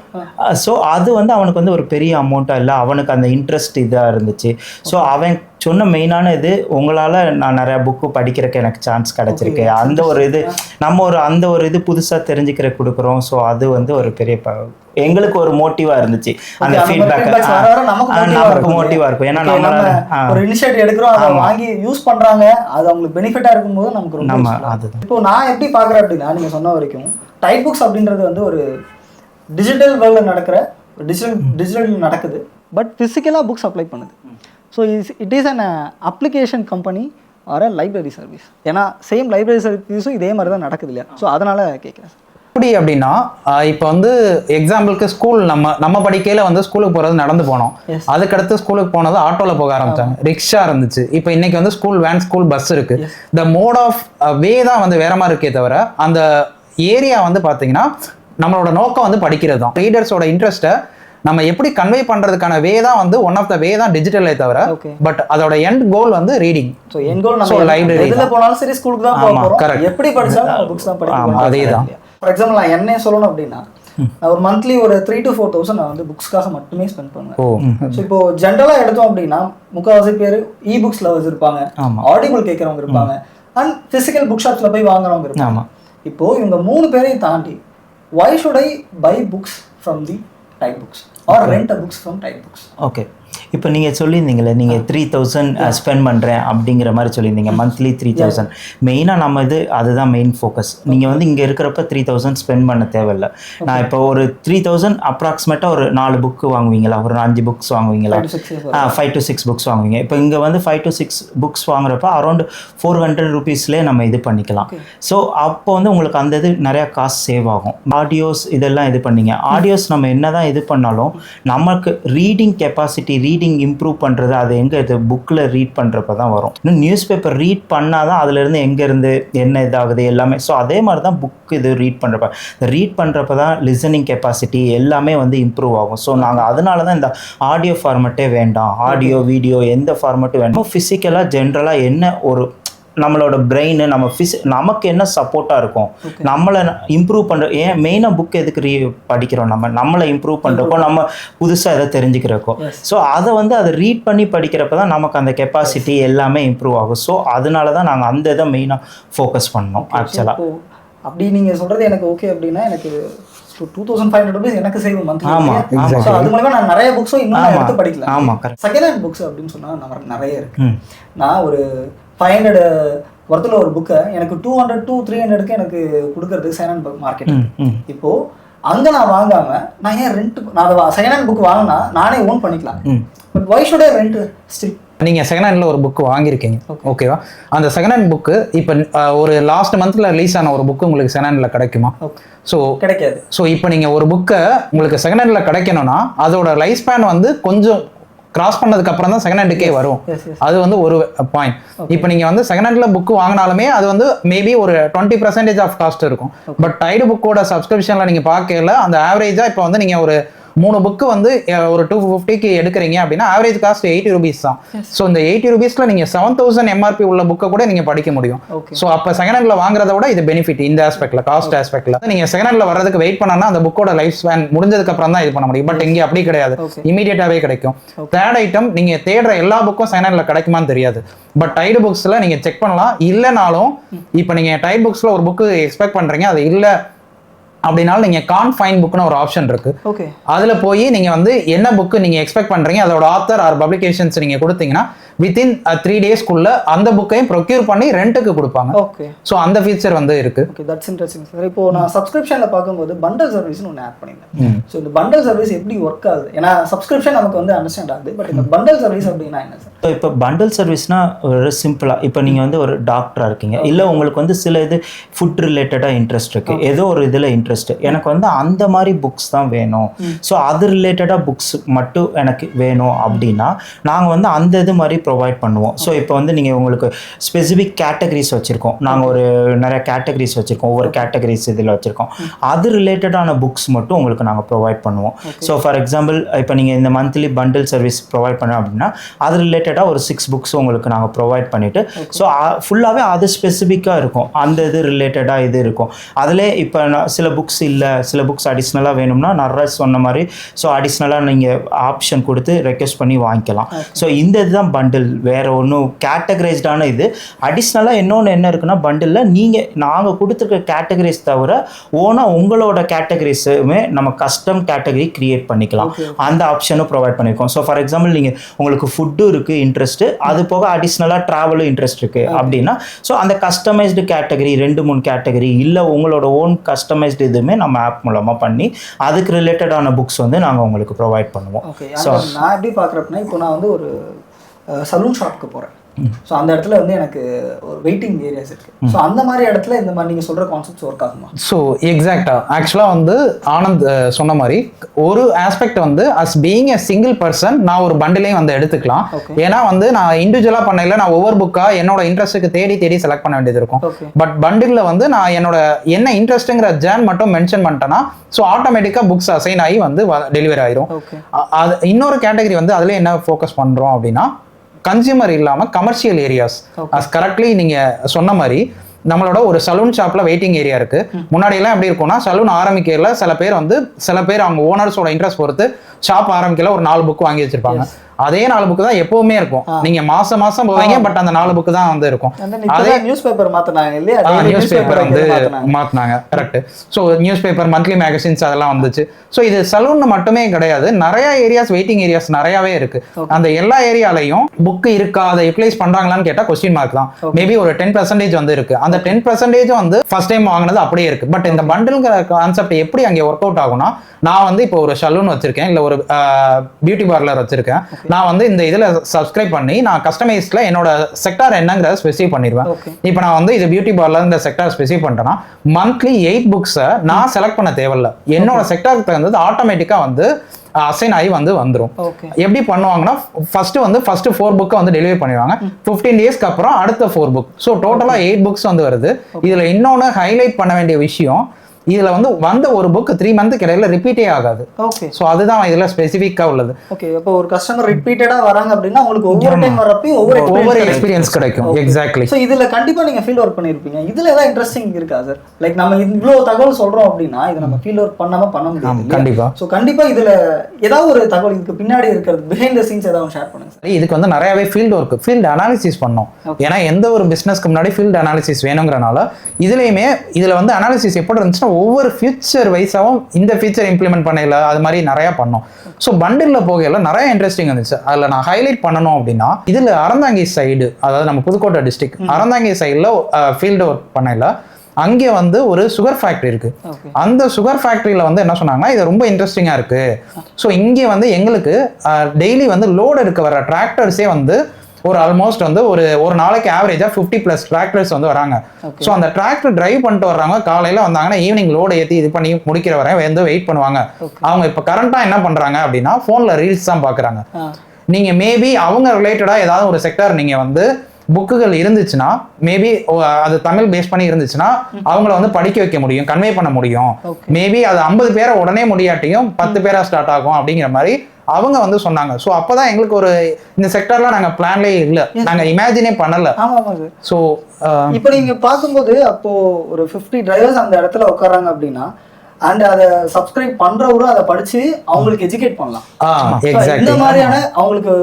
ஸோ அது வந்து அவனுக்கு வந்து ஒரு பெரிய அமௌண்ட்டாக இல்லை, அவனுக்கு அந்த இன்ட்ரெஸ்ட் இதாக இருந்துச்சு. ஸோ அவன் சொன்ன மெயினான இது, உங்களால் நான் நிறையா புக்கு படிக்கிறதுக்கு எனக்கு சான்ஸ் கிடச்சிருக்கு, அந்த ஒரு இது நம்ம அந்த ஒரு இது புதுசாக தெரிஞ்சுக்கிற கொடுக்குறோம். ஸோ அது வந்து ஒரு பெரிய எங்களுக்கு ஒரு மோட்டிவாக இருந்துச்சு. அந்த ஃபீட்பேக் நமக்கு மோட்டிவாக இருக்கும். ஏன்னா நம்ம ஒரு இனிஷியேட்டிவ் எடுக்கிறோம், அதை வாங்கி யூஸ் பண்ணுறாங்க, அது அவங்களுக்கு பெனிஃபிட்டாக இருக்கும்போது நமக்கு ரொம்ப அதுதான். இப்போ நான் எப்படி பார்க்குறேன் அப்படின்னா, நீங்கள் சொன்ன வரைக்கும் டைட் புக்ஸ் அப்படின்றது வந்து ஒரு டிஜிட்டல் வேர்ல்டில் நடக்கிற டிஜிட்டல் நடக்குது, பட் ஃபிசிக்கலாக புக்ஸ் அப்ளை பண்ணுது. So it is an application company or a library service. ஏன்னா சேம் லைப்ரரி சர்வீஸும் இதே மாதிரி தான் நடக்குது இல்லையா? ஸோ அதனால் கேட்குறேன் சார். எப்படி அப்படின்னா, இப்போ வந்து எக்ஸாம்பிளுக்கு ஸ்கூல் நம்ம படிக்கையில் வந்து ஸ்கூலுக்கு போகிறது நடந்து போனோம். அதுக்கடுத்து ஸ்கூலுக்கு போனது ஆட்டோவில் போக ஆரம்பிச்சாங்க, ரிக்ஷா இருந்துச்சு. இப்போ இன்னைக்கு வந்து ஸ்கூல் வேன், ஸ்கூல் பஸ் இருக்கு. த மோட் ஆஃப் வே தான் வந்து வேற மாதிரி இருக்கே தவிர, அந்த ஏரியா வந்து பார்த்தீங்கன்னா நம்மளோட நோக்கம் வந்து படிக்கிறது தான். ரீடர்ஸோட இன்ட்ரெஸ்ட்டை நம்ம எப்படி கன்வே பண்றதுக்கான வே தான் வந்து ஒன் ஆஃப் த வே தான் டிஜிட்டலே தவிர, பட் அதோட எண்ட் கோல் வந்து ரீடிங். சோ எண்ட் கோல் நம்ம லைப்ரரி எதுல போனாலும் சரி ஸ்கூலுக்கு தான் போறோம், எப்படி படிச்சாலும் புக்ஸ் தான் படிக்கணும். அதேதான். ஃபார் எக்ஸாம்பிள் நான் என்ன சொல்லணும் அப்படின்னா, நான் ஒரு மந்த்லி ஒரு 3 to 4,000 நான் வந்து புக்ஸ்க்காக மட்டுமே ஸ்பெண்ட் பண்ணுவேன். ஸோ இப்போ ஜென்ரலா எடுத்தோம் அப்படின்னா முக்கால்வாசி பேர் இ புக்ஸ் லவர்ஸ் இருப்பாங்க, ஆடிபிள் கேட்கறவங்க இருப்பாங்க, அண்ட் பிசிக்கல் புக் ஷாப்ஸ்ல போய் வாங்குறவங்க இருப்பாங்க. இப்போ இவங்க 3 பேரையும் தாண்டி why should I buy books from the Tide Books or rent a books from Tide Books? Okay. இப்போ நீங்கள் சொல்லியிருந்தீங்களே, நீங்கள் 3,000 ஸ்பெண்ட் பண்ணுறேன் அப்படிங்கிற மாதிரி சொல்லியிருந்தீங்க, மந்த்லி 3,000. மெயினாக நம்ம அதுதான் மெயின் ஃபோக்கஸ். நீங்கள் வந்து இங்கே இருக்கிறப்ப 3,000 ஸ்பெண்ட் பண்ண தேவையில்லை. நான் இப்போ ஒரு 3,000 அப்ராக்சிமேட்டாக ஒரு 4 புக்கு வாங்குவீங்களா, ஒரு 5 புக்ஸ் வாங்குவீங்களா, 5 to 6 புக்ஸ் வாங்குவீங்க. இப்போ இங்கே வந்து 5 to 6 புக்ஸ் வாங்குறப்ப அரௌண்ட் 400 rupeesலேயே நம்ம இது பண்ணிக்கலாம். ஸோ அப்போ வந்து உங்களுக்கு அந்த இது நிறையா காசு சேவ் ஆகும். ஆடியோஸ் இதெல்லாம் இது பண்ணிங்க. ஆடியோஸ் நம்ம என்ன தான் இது பண்ணாலும் நமக்கு ரீடிங் கெப்பாசிட்டி, ரீடிங் இம்ப்ரூவ் பண்ணுறது அது எங்கே இது புக்கில் ரீட் பண்ணுறப்ப தான் வரும். இன்னும் நியூஸ் பேப்பர் ரீட் பண்ணால் தான் அதுலேருந்து எங்கேருந்து என்ன இதாகுது எல்லாமே. ஸோ அதே மாதிரி தான் புக் இது ரீட் பண்ணுறப்ப தான் லிசனிங் கெப்பாசிட்டி எல்லாமே வந்து இம்ப்ரூவ் ஆகும். ஸோ நாங்கள் அதனால தான் இந்த ஆடியோ ஃபார்மேட்டே வேண்டாம், ஆடியோ வீடியோ எந்த ஃபார்மேட்டும் வேண்டாம். ஃபிசிக்கலாக ஜென்ரலாக என்ன ஒரு நம்மளோட பிரெயின் நமக்கு என்ன சப்போர்ட்டாக இருக்கும், நம்மளை இம்ப்ரூவ் பண்ணுற ஏன் மெயினாக புக் எதுக்கு படிக்கிறோம், நம்மளை இம்ப்ரூவ் பண்ணுறப்போ, நம்ம புதுசாக எதை தெரிஞ்சுக்கிறப்போ. ஸோ அதை வந்து அதை ரீட் பண்ணி படிக்கிறப்ப தான் நமக்கு அந்த கெப்பாசிட்டி எல்லாமே இம்ப்ரூவ் ஆகும். ஸோ அதனால தான் நாங்கள் அந்த இதை மெயினாக ஃபோக்கஸ் பண்ணோம் ஆக்சுவலாக. அப்படி நீங்கள் சொல்கிறது எனக்கு ஓகே அப்படின்னா, எனக்கு 2,500 rupees எனக்கு சேவ் மந்த்லி. ஸோ அது மூலமா நான் நிறைய புக்ஸும் இன்னும் எடுத்து படிக்கலாம். ஆமாம், கரெக்ட். செகண்ட் ஹேண்ட் புக்ஸ் அப்படின்னு சொன்னால் நிறைய இருக்கு. நான் ஒரு 500 ஒருத்தில் ஒரு புக்கை எனக்கு 200 to 300க்கு எனக்கு கொடுக்கறதுக்கு செகண்ட் ஹேண்ட் மார்க்கெட். இப்போ அங்கே நான் வாங்காம நான் ஏன் ரெண்ட், நான் செகண்ட் ஹேண்ட் புக் வாங்கினா நானே ஓன் பண்ணிக்கலாம். But why should I rent still? நீங்கள் செகண்ட் ஹேண்டில் ஒரு புக்கு வாங்கியிருக்கீங்க, ஓகேவா? அந்த செகண்ட் ஹேண்ட் புக்கு இப்போ ஒரு லாஸ்ட் மந்த்தில் ரிலீஸ் ஆன ஒரு புக்கு உங்களுக்கு செகண்ட் ஹேண்டில் கிடைக்குமா? ஸோ கிடைக்காது. ஸோ இப்போ நீங்கள் ஒரு புக்கை உங்களுக்கு செகண்ட் ஹேண்டில் கிடைக்கணும்னா அதோட லைஃப் ஸ்பேன் வந்து கொஞ்சம் கிராஸ் பண்ணதுக்கு அப்புறம் தான் செகண்ட் ஹேண்டுக்கே வரும். அது வந்து ஒரு பாயிண்ட். இப்போ நீங்கள் வந்து செகண்ட் ஹேண்டில் புக்கு வாங்கினாலுமே அது வந்து மேபி ஒரு 20% ஆஃப் காஸ்ட் இருக்கும். பட் டைடு புக்கோட சப்ஸ்கிரிப்ஷனில் நீங்கள் பார்க்கல அந்த ஆவரேஜாக இப்போ வந்து நீங்கள் ஒரு 3 புக்கு வந்து ஒரு 250க்கு எடுக்கிறீங்க அப்படின்னா ஆவரேஜ் காஸ்ட் 80 rupees தான். ஸோ இந்த 80 rupeesல நீங்க 7000 MRP உள்ள புக்கை கூட நீங்க படிக்க முடியும். ஸோ அப்போ செகண்ட் ஹேண்ட்ல வாங்குறத விட இது பெனிஃபிட் இந்த ஆஸ்பெக்ட்ல, காஸ்ட் ஆஸ்பெக்ட்ல. நீங்க செகண்ட் ஹேண்ட்ல வர்றதுக்கு வெயிட் பண்ணனா அந்த புக்கோட லைஃப் ஸ்பேன் முடிஞ்சதுக்கு அப்புறம் தான் இது பண்ண முடியும். பட் இங்க அப்படி கிடையாது, இமீடியட்டாவே கிடைக்கும். தேர்ட் ஐட்டம், நீங்க தேடுற எல்லா புக்கும் செகண்ட் ஹேண்ட்ல கிடைக்குமான்னு தெரியாது. பட் டைடு புக்ஸ்ல நீங்க செக் பண்ணலாம். இல்லைனாலும் இப்போ நீங்க டைடு புக்ஸ்ல ஒரு புக்கு எக்ஸ்பெக்ட் பண்றீங்க, அது இல்லை அப்படின்னாலும் நீங்க கான் ஃபைண்ட் புக்னு ஒரு ஆப்ஷன் இருக்கு. அதுல போய் நீங்க வந்து என்ன புக்கு நீங்க எக்ஸ்பெக்ட் பண்றீங்க, அதோட ஆத்தர் ஆர் பப்ளிகேஷன்ஸ் நீங்க கொடுத்தீங்கன்னா வித்தின் 3 டேஸ்க்குள்ள அந்த புக்கையும் ப்ரொக்யூர் பண்ணி ரெண்ட்டுக்கு கொடுப்பாங்க. ஸோ அந்த ஃபீச்சர் வந்து இருக்கு. That's interesting sir. இப்போ நான் சப்ஸ்கிரிப்ஷன்ல பார்க்கும்போது பண்டல் சர்வீஸ்னு ஒன்று ஆட் பண்ணியிருந்தேன். ஸோ இந்த பண்டல் சர்வீஸ் எப்படி ஒர்க் ஆகுது? ஏன்னா சப்ஸ்கிரிப்ஷன் நமக்கு வந்து அண்டர்ஸ்டாண்ட் ஆகுது, பட் இந்த பண்டல் சர்வீஸ் அப்படின்னா என்ன சார்? இப்போ பண்டல் சர்வீஸ்னா ஒரு சிம்பிளா, இப்போ நீங்க வந்து ஒரு டாக்டரா இருக்கீங்க, இல்ல உங்களுக்கு வந்து சில இது ஃபுட் ரிலேட்டடா இன்ட்ரெஸ்ட் இருக்கு, ஏதோ ஒரு இதுல இன்ட்ரெஸ்ட், எனக்கு வந்து அந்த மாதிரி புக்ஸ் தான் வேணும், ஸோ அது ரிலேட்டடா புக்ஸ் மட்டும் எனக்கு வேணும் அப்படின்னா நாங்க வந்து அந்த இது மாதிரி ப்ரொவைட் பண்ணுவோம். ஸோ இப்போ வந்து நீங்கள் உங்களுக்கு ஸ்பெசிஃபிக் கேட்டகரிஸ் வச்சுருக்கோம், நாங்கள் ஒரு நிறைய கேட்டகரிஸ் வச்சுருக்கோம், ஒவ்வொரு கேட்டகரிஸ் இதில் வச்சுருக்கோம், அது ரிலேட்டடான புக்ஸ் மட்டும் உங்களுக்கு நாங்கள் ப்ரொவைட் பண்ணுவோம். ஸோ ஃபார் எக்ஸாம்பிள் இப்போ நீங்கள் இந்த மந்த்லி பண்டில் சர்வீஸ் ப்ரொவைட் பண்ணோம் அப்படின்னா அது ரிலேட்டடாக ஒரு 6 புக்ஸ் உங்களுக்கு நாங்கள் ப்ரொவைட் பண்ணிவிட்டு, ஸோ ஃபுல்லாகவே அது ஸ்பெசிஃபிக்காக இருக்கும், அந்த இது ரிலேட்டடாக இது இருக்கும். அதில் இப்போ சில புக்ஸ் இல்லை, சில புக்ஸ் அடிஷ்னலாக வேணும்னா நிறைய சொன்ன மாதிரி ஸோ அடிஷ்னலாக நீங்கள் ஆப்ஷன் கொடுத்து ரெக்வெஸ்ட் பண்ணி வாங்கிக்கலாம். ஸோ இந்த இதுதான் பண்டில், வேற ஒன்றும் கேட்டகரைஸ்டான இது. அடிஷ்னலாக இன்னொன்று என்ன இருக்குன்னா பண்டிலில் நாங்கள் கொடுத்துருக்க கேட்டகரிஸ் தவிர ஓனாக உங்களோட கேட்டகரிஸுமே நம்ம கஸ்டம் கேட்டகரி கிரியேட் பண்ணிக்கலாம், அந்த ஆப்ஷனும் ப்ரொவைட் பண்ணியிருக்கோம். ஸோ ஃபார் எக்ஸாம்பிள் நீங்கள் உங்களுக்கு ஃபுட்டு இருக்குது இன்ட்ரெஸ்ட்டு, அது போக அடிஷ்னலாக ட்ராவலும் இன்ட்ரெஸ்ட் இருக்குது அப்படின்னா ஸோ அந்த கஸ்டமைஸ்டு கேட்டகரி 2-3 கேட்டகரி இல்லை உங்களோட ஓன் கஸ்டமைஸ்டு இதுவுமே நம்ம ஆப் மூலமாக பண்ணி அதுக்கு ரிலேட்டடான புக்ஸ் வந்து நாங்கள் உங்களுக்கு ப்ரொவைட் பண்ணுவோம். ஸோ நான் எப்படி பார்க்குறப்பனா இப்போ நான் வந்து ஒரு சலூன் ஷாப்புக்கு போகிறேன். ஸோ அந்த இடத்துல வந்து எனக்கு ஒரு வெயிட்டிங் ஏரியாஸ் இருக்கு. ஸோ அந்த மாதிரி இடத்துல இந்த மாதிரி நீங்கள் சொல்கிற கான்செப்ட்ஸ் ஒர்க் ஆகுமா? ஸோ எக்ஸாக்டாக ஆக்சுவலாக வந்து ஆனந்த் சொன்ன மாதிரி ஒரு ஆஸ்பெக்ட் வந்து as being a single person நான் ஒரு பண்டிலையும் வந்து எடுத்துக்கலாம். ஏன்னா வந்து நான் இண்டிவிஜுவலாக பண்ணல, நான் ஒவ்வொரு புக்காக என்னோட இன்ட்ரெஸ்ட்டுக்கு தேடி செலக்ட் பண்ண வேண்டியது இருக்கும். பட் பண்டிலில் வந்து நான் என்னோட என்ன இன்ட்ரெஸ்ட்டுங்கிற ஜேன் மட்டும் மென்ஷன் பண்ணிட்டேன்னா ஸோ ஆட்டோமேட்டிக்காக புக்ஸ் அசைன் ஆகி வந்து டெலிவரி ஆயிரும். அது இன்னொரு கேட்டகரி வந்து அதில் என்ன ஃபோக்கஸ் பண்ணுறோம் அப்படின்னா கன்சியூமர் இல்லாமல் கமர்ஷியல் ஏரியாஸ். அஸ் கரெக்ட்லி நீங்கள் சொன்ன மாதிரி நம்மளோட ஒரு சலூன் ஷாப்ல வெயிட்டிங் ஏரியா இருக்கு. முன்னாடி எல்லாம் எப்படி இருக்கும்னா சலூன் ஆரம்பிக்கல சில பேர் அவங்க ஓனர்ஸோட இன்ட்ரெஸ்ட் பொறுத்து ஷாப் ஆரம்பிக்கல ஒரு 4 புக் வாங்கி வச்சிருப்பாங்க. அதே 4 புக்கு தான் எப்பவுமே இருக்கும். நீங்க மாசம் போவீங்க, பட் அந்த 4 புக்கு தான் வந்து இருக்கும். அதே நியூஸ் பேப்பர் மாத்தினாங்க இல்லையா? நியூஸ் பேப்பர் வந்து மாத்தினாங்க, correct. So newspaper, monthly magazines அதெல்லாம் வந்துச்சு. ஸோ இது சலூன் மட்டுமே கிடையாது, நிறைய ஏரியாஸ் வெயிட்டிங் ஏரியாஸ் நிறையவே இருக்கு. அந்த எல்லா ஏரியாலையும் புக் இருக்கா, அதை யூட்டிலைஸ் பண்றாங்களான்னு கேட்டா கொஸ்டின் மார்க் தான். மேபி ஒரு 10% வந்து இருக்கு. அந்த 10% வந்து ஃபர்ஸ்ட் டைம் வாங்கினது அப்படியே இருக்கு. பட் இந்த பண்டில்ங்கிற கான்செப்ட் எப்படி அங்கே ஒர்க் அவுட் ஆகும்னா, நான் வந்து இப்போ ஒரு சலூன் வச்சிருக்கேன், இல்லை ஒரு பியூட்டி பார்லர் வச்சிருக்கேன். நான் வந்து இந்த இதில் சப்ஸ்கிரைப் பண்ணி நான் கஸ்டமைஸ்ல என்னோட செக்டார் என்னங்கிறத ஸ்பெசிஃபை பண்ணிடுவேன். இப்போ நான் வந்து இது பியூட்டி பார்லர் இந்த செக்டார் ஸ்பெசிஃபை பண்ணிட்டேன்னா மந்த்லி 8 புக்ஸை நான் செலக்ட் பண்ண தேவையில்ல. என்னோட செக்டாருக்கு தகுந்தது ஆட்டோமேட்டிக்காக வந்து அசைன் ஆகி வந்துரும். எப்படி பண்ணுவாங்கன்னா ஃபர்ஸ்ட் 4 புக்கை வந்து டெலிவரி பண்ணிடுவாங்க. 15 டேஸ்க்கு அப்புறம் அடுத்த 4 புக். ஸோ டோட்டலாக 8 புக்ஸ் வந்து வருது. இதில் இன்னொன்று ஹைலைட் பண்ண வேண்டிய விஷயம், இதுல வந்து ஒரு புக் 3 மந்த் இடையில ரிப்பீட்டே ஆகாது. ஓகே, சோ அதுதான் இதுல ஸ்பெசிஃபிக்கா உள்ளது. ஓகே, அப்போ ஒரு கஸ்டமர் ரிப்பீட்டடா வராங்க அப்படின்னா உங்களுக்கு ஒவ்வொரு டைம் வரப்போ ஒவ்வொரு எக்ஸ்பீரியன்ஸ் கிடைக்கும். எக்ஸாக்ட்லி. சோ இதுல கண்டிப்பா நீங்க ஃபீல்ட் ஒர்க் பண்ணிருப்பீங்க. இதுல ஏதாவது இன்ட்ரெஸ்டிங் இருக்கா சார்? லைக் நம்ம இவ்வளவு தகவல் சொல்றோம் அப்படின்னா இதை நம்ம ஃபீல்ட் ஒர்க் பண்ணாம பண்ண முடியாது. கண்டிப்பா. சோ கண்டிப்பா இதுல ஏதாவது ஒரு தகவல் இதுக்கு பின்னாடி இருக்கிறது பிஹைண்ட் தி சீன்ஸ் ஏதாவது ஷேர் பண்ணுங்க சார். இதுக்கு வந்து நிறையவே ஃபீல்ட் ஒர்க், ஃபீல்ட் அனாலிசிஸ் பண்ணோம். ஏன்னா எந்த ஒரு பிசினஸ்க்கு முன்னாடி ஃபீல்ட் அனாலிசிஸ் வேணுங்கிறனால இதுலயுமே இதுல வந்து அனாலிசிஸ் எப்படி இருந்துச்சுன்னா ஒவ்வொரு ஃபியூச்சர் வைஸாவும் இந்த ஃபீச்சர் இம்ப்ளிமெண்ட் பண்ணல, அது மாதிரி நிறைய பண்ணோம். ஸோ பண்டில்ல போகையில நிறைய இன்ட்ரெஸ்டிங் இருந்துச்சு. அதில் நான் ஹைலைட் பண்ணணும் அப்படின்னா இதில் அறந்தாங்கி சைடு, அதாவது நம்ம புதுக்கோட்டை டிஸ்ட்ரிக்ட் அறந்தாங்கி சைடில் ஃபீல்டு ஒர்க் பண்ணல, அங்கே வந்து ஒரு சுகர் ஃபேக்டரி இருக்கு. அந்த சுகர் ஃபேக்டரியில வந்து என்ன சொன்னாங்கன்னா இது ரொம்ப இன்ட்ரெஸ்டிங்கா இருக்கு. ஸோ இங்கே வந்து எங்களுக்கு டெய்லி வந்து லோடு எடுக்க வர டிராக்டர்ஸே வந்து ஒரு ஆல்மோஸ்ட் வந்து ஒரு நாளைக்கு ஆவரேஜா 50+ டிராக்டர்ஸ் வந்து வராங்க. ஸோ அந்த டிராக்டர் டிரைவ் பண்ணிட்டு வர்றாங்க, காலையில வந்தாங்கன்னா ஈவினிங் லோடு ஏற்றி இது பண்ணி முடிக்கிற வரை வந்து வெயிட் பண்ணுவாங்க. அவங்க இப்போ கரண்டா என்ன பண்றாங்க அப்படின்னா போன்ல ரீல்ஸ் தான் பாக்குறாங்க. நீங்க மேபி அவங்க ரிலேட்டடா ஏதாவது ஒரு செக்டார் நீங்க வந்து புக்குகள் இருந்துச்சுன்னா மேபி அது தமிழ் பேஸ் பண்ணி இருந்துச்சுன்னா அவங்கள வந்து படிக்க வைக்க முடியும், கன்வே பண்ண முடியும். மேபி அது 50 பேரை உடனே முடியாட்டியும் 10 பேரா ஸ்டார்ட் ஆகும் அப்படிங்கிற மாதிரி அவங்க வந்து சொன்னாங்க. ஸோ அப்போதான் எங்களுக்கு ஒரு இந்த செக்டர்லாம் நாங்கள் பிளான்லேயே இல்லை, நாங்கள் இமேஜினே பண்ணல. ஸோ இப்போ நீங்கள் பார்க்கும்போது அப்போ ஒரு 50 டிரைவர்ஸ் அந்த இடத்துல உட்காராங்க அப்படின்னா அண்ட் அதை சப்ஸ்கிரைப் பண்றவரும் அதை படிச்சு அவங்களுக்கு எஜுகேட் பண்ணலாம். இந்த மாதிரியான அவங்களுக்கு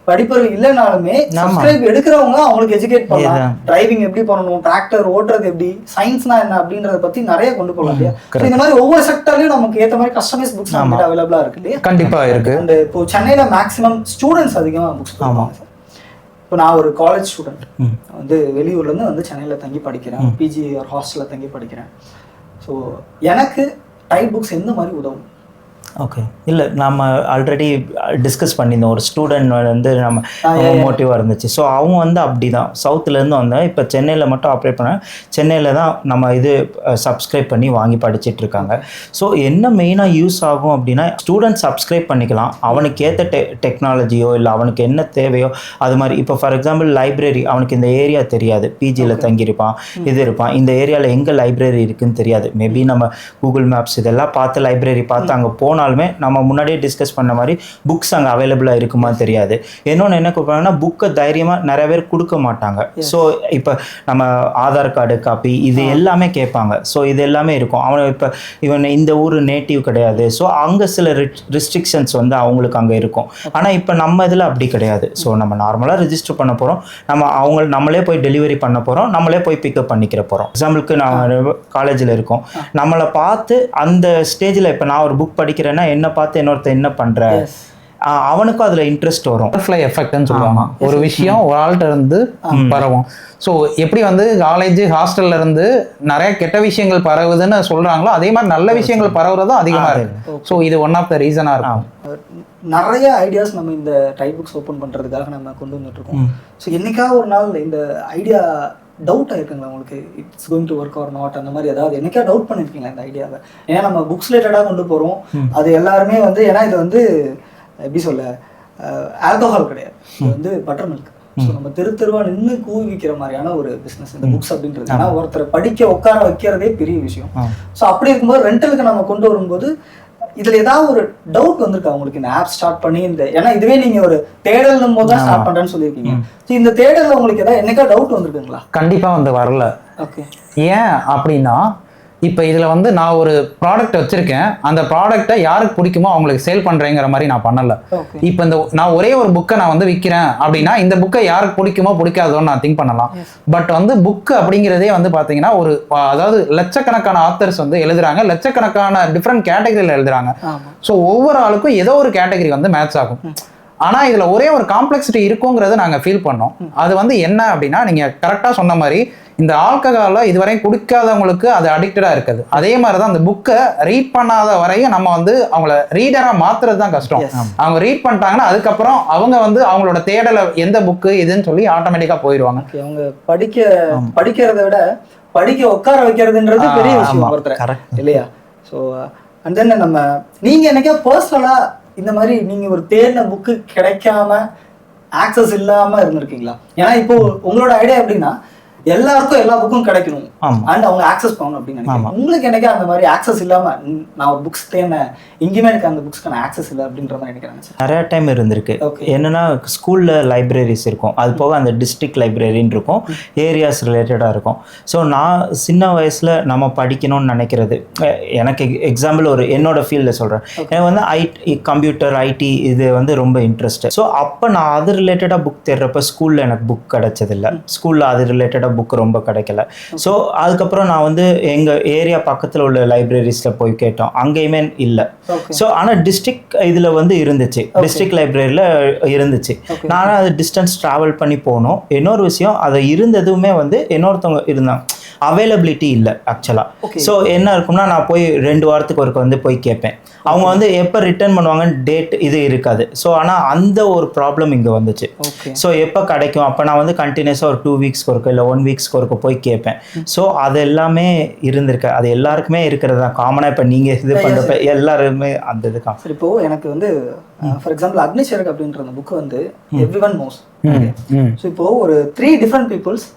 படிப்பறிவு இல்லைனாலுமே சப்ஸ்கிரைப் எடுக்கிறவங்க அவங்களுக்கு எஜுகேட் பண்ணலாம். டிரைவிங் எப்படி பண்ணணும், டிராக்டர் ஓட்டுறது எப்படி, சயின்ஸ்னா என்ன அப்படின்றத பத்தி நிறைய கொண்டு போகலாம் இல்லையா? இந்த மாதிரி ஒவ்வொரு செக்டர்லயும் நமக்கு ஏற்ற மாதிரி கஸ்டமைஸ் புக்ஸ் நம்மகிட்ட அவைலபிளா இருக்கு இல்லையா? கண்டிப்பா இருக்கு. அண்ட் இப்போ சென்னையில மேக்ஸிமம் ஸ்டூடெண்ட்ஸ் அதிகமா புக்ஸ் பண்ணுவாங்க. இப்போ நான் ஒரு காலேஜ் ஸ்டூடெண்ட் வந்து வெளியூர்ல இருந்து வந்து சென்னையில தங்கி படிக்கிறேன், பிஜி ஒரு ஹாஸ்டல்ல தங்கி படிக்கிறேன். ஸோ எனக்கு டைப் புக்ஸ் எந்த மாதிரி உதவும்? ஓகே, இல்லை நம்ம ஆல்ரெடி டிஸ்கஸ் பண்ணியிருந்தோம். ஒரு ஸ்டூடெண்ட் வந்து நம்ம மோட்டிவாக இருந்துச்சு. ஸோ அவங்க வந்து அப்படி தான் சவுத்துலேருந்து வந்தால் இப்போ சென்னையில் மட்டும் ஆப்ரேட் பண்ண, சென்னையில் தான் நம்ம இது சப்ஸ்கிரைப் பண்ணி வாங்கி படிச்சுட்டு இருக்காங்க. ஸோ என்ன மெயினாக யூஸ் ஆகும் அப்படின்னா, ஸ்டூடெண்ட் சப்ஸ்கிரைப் பண்ணிக்கலாம், அவனுக்கு ஏற்ற டெக்னாலஜியோ இல்லை அவனுக்கு என்ன தேவையோ அது மாதிரி. இப்போ ஃபார் எக்ஸாம்பிள் லைப்ரரி, அவனுக்கு இந்த ஏரியா தெரியாது, பிஜியில் தங்கியிருப்பான், இது இருப்பான், இந்த ஏரியாவில் எங்கே லைப்ரரி இருக்குதுன்னு தெரியாது. மேபி நம்ம கூகுள் மேப்ஸ் இதெல்லாம் பார்த்து லைப்ரரி பார்த்து அங்கே போனாலுமே நம்ம முன்னாடியே டிஸ்கஸ் பண்ண மாதிரி புக்ஸ் அங்கே அவைலபிளாக இருக்குமா தெரியாது. இன்னொன்று என்ன கொடுப்பாங்கன்னா, புக்கை தைரியமாக நிறைய பேர் கொடுக்க மாட்டாங்க. ஸோ இப்போ நம்ம ஆதார் கார்டு காப்பி இது எல்லாமே கேட்பாங்க. ஸோ இது எல்லாமே இருக்கும். அவன் இப்போ இவன் இந்த ஊர் நேட்டிவ் கிடையாது, ஸோ அங்கே சில ரெஸ்ட்ரிக்ஷன்ஸ் வந்து அவங்களுக்கு அங்கே இருக்கும். ஆனால் இப்போ நம்ம இதில் அப்படி கிடையாது. ஸோ நம்ம நார்மலாக ரெஜிஸ்டர் பண்ண போகிறோம், நம்மளே போய் டெலிவரி பண்ண போகிறோம், நம்மளே போய் பிக்கப் பண்ணிக்கிற போகிறோம். எக்ஸாம்பிளுக்கு நான் காலேஜில் இருக்கோம், நம்மளை பார்த்து அந்த ஸ்டேஜில் இப்போ நான் ஒரு புக் படிக்கிறேன்னா என்ன பார்த்து இன்னொருத்த என்ன பண்ற, அவனுக்கும் அதுல இன்ட்ரெஸ்ட் வரும். பட்டர்ஃப்ளை எஃபெக்ட்னு சொல்லுவாங்க. ஒரு விஷயம் ஒரு ஆள்கிட்ட இருந்து பரவும். ஸோ எப்படி வந்து காலேஜ் ஹாஸ்டல்ல இருந்து நிறைய கெட்ட விஷயங்கள் பரவுதுன்னு சொல்றாங்களோ, அதே மாதிரி நல்ல விஷயங்கள் பரவுறதும் அதிகமா இருக்கு. ஸோ இது ஒன் ஆஃப் த ரீசனா இருக்கும். நிறைய ஐடியாஸ் நம்ம இந்த டைப் புக்ஸ் ஓப்பன் பண்றதுக்காக நம்ம கொண்டு வந்துட்டு இருக்கோம். ஸோ என்னைக்காவது ஒரு நாள் இந்த ஐடியா டவுட் ஆயிருக்குங்களா உங்களுக்கு, it's going to work or not, அந்த மாதிரி ஏதாவது என்னைக்கா டவுட் பண்ணிருக்கீங்களா இந்த ஐடியாவை? ஏன்னா நம்ம புக்ஸ் ரிலேட்டடாக கொண்டு போகிறோம், அது எல்லாருமே வந்து, ஏன்னா இது வந்து எப்படி சொல்ல, ஆல்கஹால் கிடையாது, இது வந்து பட்டர் மில்க். ஸோ நம்ம தெருவா நின்று கூவிக்கிற மாதிரியான ஒரு பிஸ்னஸ் இந்த புக்ஸ் அப்படின்றது. ஏன்னா ஒருத்தரை படிக்க உட்கார வைக்கிறதே பெரிய விஷயம். ஸோ அப்படி இருக்கும்போது ரெண்டலுக்கு நம்ம கொண்டு வரும்போது இதுல ஏதாவது ஒரு டவுட் வந்திருக்கா உங்களுக்கு இந்த ஆப் ஸ்டார்ட் பண்ணி? இந்த ஏன்னா இதுவே நீங்க ஒரு தேடல் போது தான் ஸ்டார்ட் பண்றேன்னு சொல்லியிருக்கீங்க. இந்த தேடல்ல உங்களுக்கு ஏதாவது என்னைக்கா டவுட் வந்திருக்குங்களா? கண்டிப்பா வந்து வரல. ஓகே, ஏன் அப்படின்னா, இப்போ இதில் வந்து நான் ஒரு ப்ராடக்ட் வச்சுருக்கேன், அந்த ப்ராடக்டை யாருக்கு பிடிக்குமோ அவங்களுக்கு சேல் பண்ணுறேங்கிற மாதிரி நான் பண்ணலை. இப்போ நான் ஒரே ஒரு புக்கை நான் வந்து விற்கிறேன் அப்படின்னா, இந்த புக்கை யாருக்கு பிடிக்குமோ பிடிக்காதோன்னு நான் திங்க் பண்ணலாம். பட் வந்து புக்கு அப்படிங்கிறதே வந்து பார்த்தீங்கன்னா ஒரு, அதாவது லட்சக்கணக்கான ஆத்தர்ஸ் வந்து எழுதுறாங்க, லட்சக்கணக்கான டிஃப்ரெண்ட் கேட்டகரியில் எழுதுறாங்க. ஸோ ஒவ்வொரு ஆளுக்கும் ஏதோ ஒரு கேட்டகரி வந்து மேட்ச் ஆகும். ஆனால் இதில் ஒரே ஒரு காம்ப்ளெக்சிட்டி இருக்குங்கிறத நாங்கள் ஃபீல் பண்ணோம். அது வந்து என்ன அப்படின்னா, நீங்கள் கரெக்டாக சொன்ன மாதிரி இந்த ஆல்கஹாலை இதுவரையும் குடிக்காதவங்களுக்கு அது அடிக்டடாக இருக்குது. அதே மாதிரி தான் அந்த புக்கை ரீட் பண்ணாத வரையும் நம்ம வந்து அவங்கள ரீடராக மாற்றுறது தான் கஷ்டம். அவங்க ரீட் பண்ணிட்டாங்கன்னா அதுக்கப்புறம் அவங்க வந்து அவங்களோட தேடலை எந்த புக்கு இதுன்னு சொல்லி ஆட்டோமேட்டிக்காக போயிடுவாங்க. அவங்க படிக்கிறத விட படிக்க உட்கார வைக்கிறதுன்றது பெரிய விஷயம் ஒருத்தர் இல்லையா? ஸோ அண்ட் தென் நம்ம நீங்கள் என்னைக்கா பர்சனலாக இந்த மாதிரி நீங்கள் ஒரு தேடின புக்கு கிடைக்காம ஆக்சஸ் இல்லாமல் இருந்திருக்கீங்களா? ஏன்னா இப்போ உங்களோட ஐடியா எப்படின்னா, எல்லாருக்கும் எல்லா புக்கும் கிடைக்கணும் அண்ட் அவங்க ஆக்சஸ் பண்ணணும் அப்படின்னு நினைக்கிறேன். உங்களுக்கு எனக்கு அந்த மாதிரி ஆக்சஸ் இல்லாம நான் ஒரு புக்ஸ் தேடினேன், எங்கேயுமே எனக்கு அந்த புக்ஸ்க்கான ஆக்சஸ் இல்லை அப்படின்ற மாதிரி நினைக்கிறேன். நிறைய டைம் இருந்திருக்கு. என்னன்னா ஸ்கூல்ல லைப்ரரிஸ் இருக்கும், அது போக அந்த டிஸ்ட்ரிக்ட் லைப்ரரின்னு இருக்கும், ஏரியாஸ் ரிலேட்டடாக இருக்கும். ஸோ நான் சின்ன வயசுல நம்ம படிக்கணும்னு நினைக்கிறது, எனக்கு எக்ஸாம்பிள் ஒரு என்னோட ஃபீல்டில் சொல்கிறேன், எனக்கு வந்து கம்ப்யூட்டர் ஐடி இது வந்து ரொம்ப இன்ட்ரெஸ்ட். ஸோ அப்போ நான் அது ரிலேட்டடாக புக் தேடுறப்ப ஸ்கூலில் எனக்கு புக் கிடைச்சதில்லை, ஸ்கூலில் அது ரிலேட்டடாக புக் ரொம்ப கிடைக்கல. ஸோ அதுக்கப்புறம் நான் வந்து எங்கள் ஏரியா பக்கத்தில் உள்ள லைப்ரரிஸில் போய் கேட்டோம், அங்கேயுமே இல்லை. ஸோ ஆனால் டிஸ்ட்ரிக்ட் இதில் வந்து இருந்துச்சு, டிஸ்ட்ரிக்ட் லைப்ரரியில் இருந்துச்சு. நான் அது டிஸ்டன்ஸ் ட்ராவல் பண்ணி போகணும். இன்னொரு விஷயம், அது இருந்ததுமே வந்து இன்னொருத்தவங்க இருந்தாங்க, அவைலபிலிட்டி இல்லை ஆக்சுவலாக. ஸோ என்ன இருக்கும்னா நான் போய் 2 வாரத்துக்கு ஒருக்க வந்து போய் கேட்பேன். அவங்க வந்து எப்போ ரிட்டர்ன் பண்ணுவாங்கன்னு டேட் இது இருக்காது. ஸோ ஆனால் அந்த ஒரு ப்ராப்ளம் இங்கே வந்துச்சு. ஸோ எப்போ கிடைக்கும் அப்போ நான் வந்து கண்டினியூஸாக ஒரு 2 வீக்ஸ்க்கு ஒருக்க இல்லை 1 வீக்ஸ்க்கு ஒருக்க போய் கேட்பேன். ஸோ அது எல்லாமே இருந்திருக்கு. அது எல்லாருக்குமே இருக்கிறது தான் காமனாக. இப்போ நீங்கள் இது பண்ணுறப்ப எல்லாருமே அந்த இது தான். சரி, இப்போ எனக்கு வந்து ஃபார் எக்ஸாம்பிள் அக்னிச்சரக் அப்படின்ற அந்த புக் வந்து எவ்ரி ஒன் நோஸ். ஸோ இப்போ ஒரு 3 டிஃப்ரெண்ட் பீப்புள்ஸ்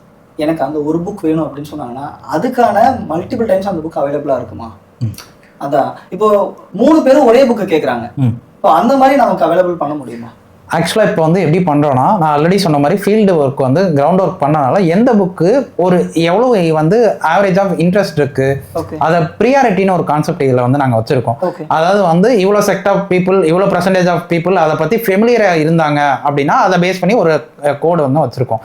எனக்கு அந்த ஒரு புக் வேணும் அப்படின்னு சொன்னாங்கன்னா அதுக்கான மல்டிபிள் டைம்ஸ் அந்த புக் அவைலபிளாக இருக்குமா? அதான் இப்போ 3 பேரும் ஒரே புக்கை கேட்குறாங்க. இப்போ அந்த மாதிரி நமக்கு அவைலபிள் பண்ண முடியுமா? ஆக்சுவலாக இப்போ வந்து எப்படி பண்ணுறோன்னா, நான் ஆல்ரெடி சொன்ன மாதிரி ஃபீல்டு ஒர்க் வந்து கிரவுண்ட் ஒர்க் பண்ணனால எந்த புக்கு ஒரு எவ்வளோ வந்து ஆவரேஜ் ஆஃப் இன்ட்ரெஸ்ட் இருக்குது, அதை ப்ரியாரிட்டின்னு ஒரு கான்செப்ட் இதில் வந்து நாங்கள் வச்சுருக்கோம். அதாவது வந்து இவ்வளோ செக்ட் ஆஃப் பீப்புள், இவ்வளோ பர்சன்டேஜ் ஆஃப் பீப்புள் அதை பற்றி ஃபெமிலியராக இருந்தாங்க அப்படின்னா அதை பேஸ் பண்ணி ஒரு கோடு வந்து வச்சுருக்கோம்.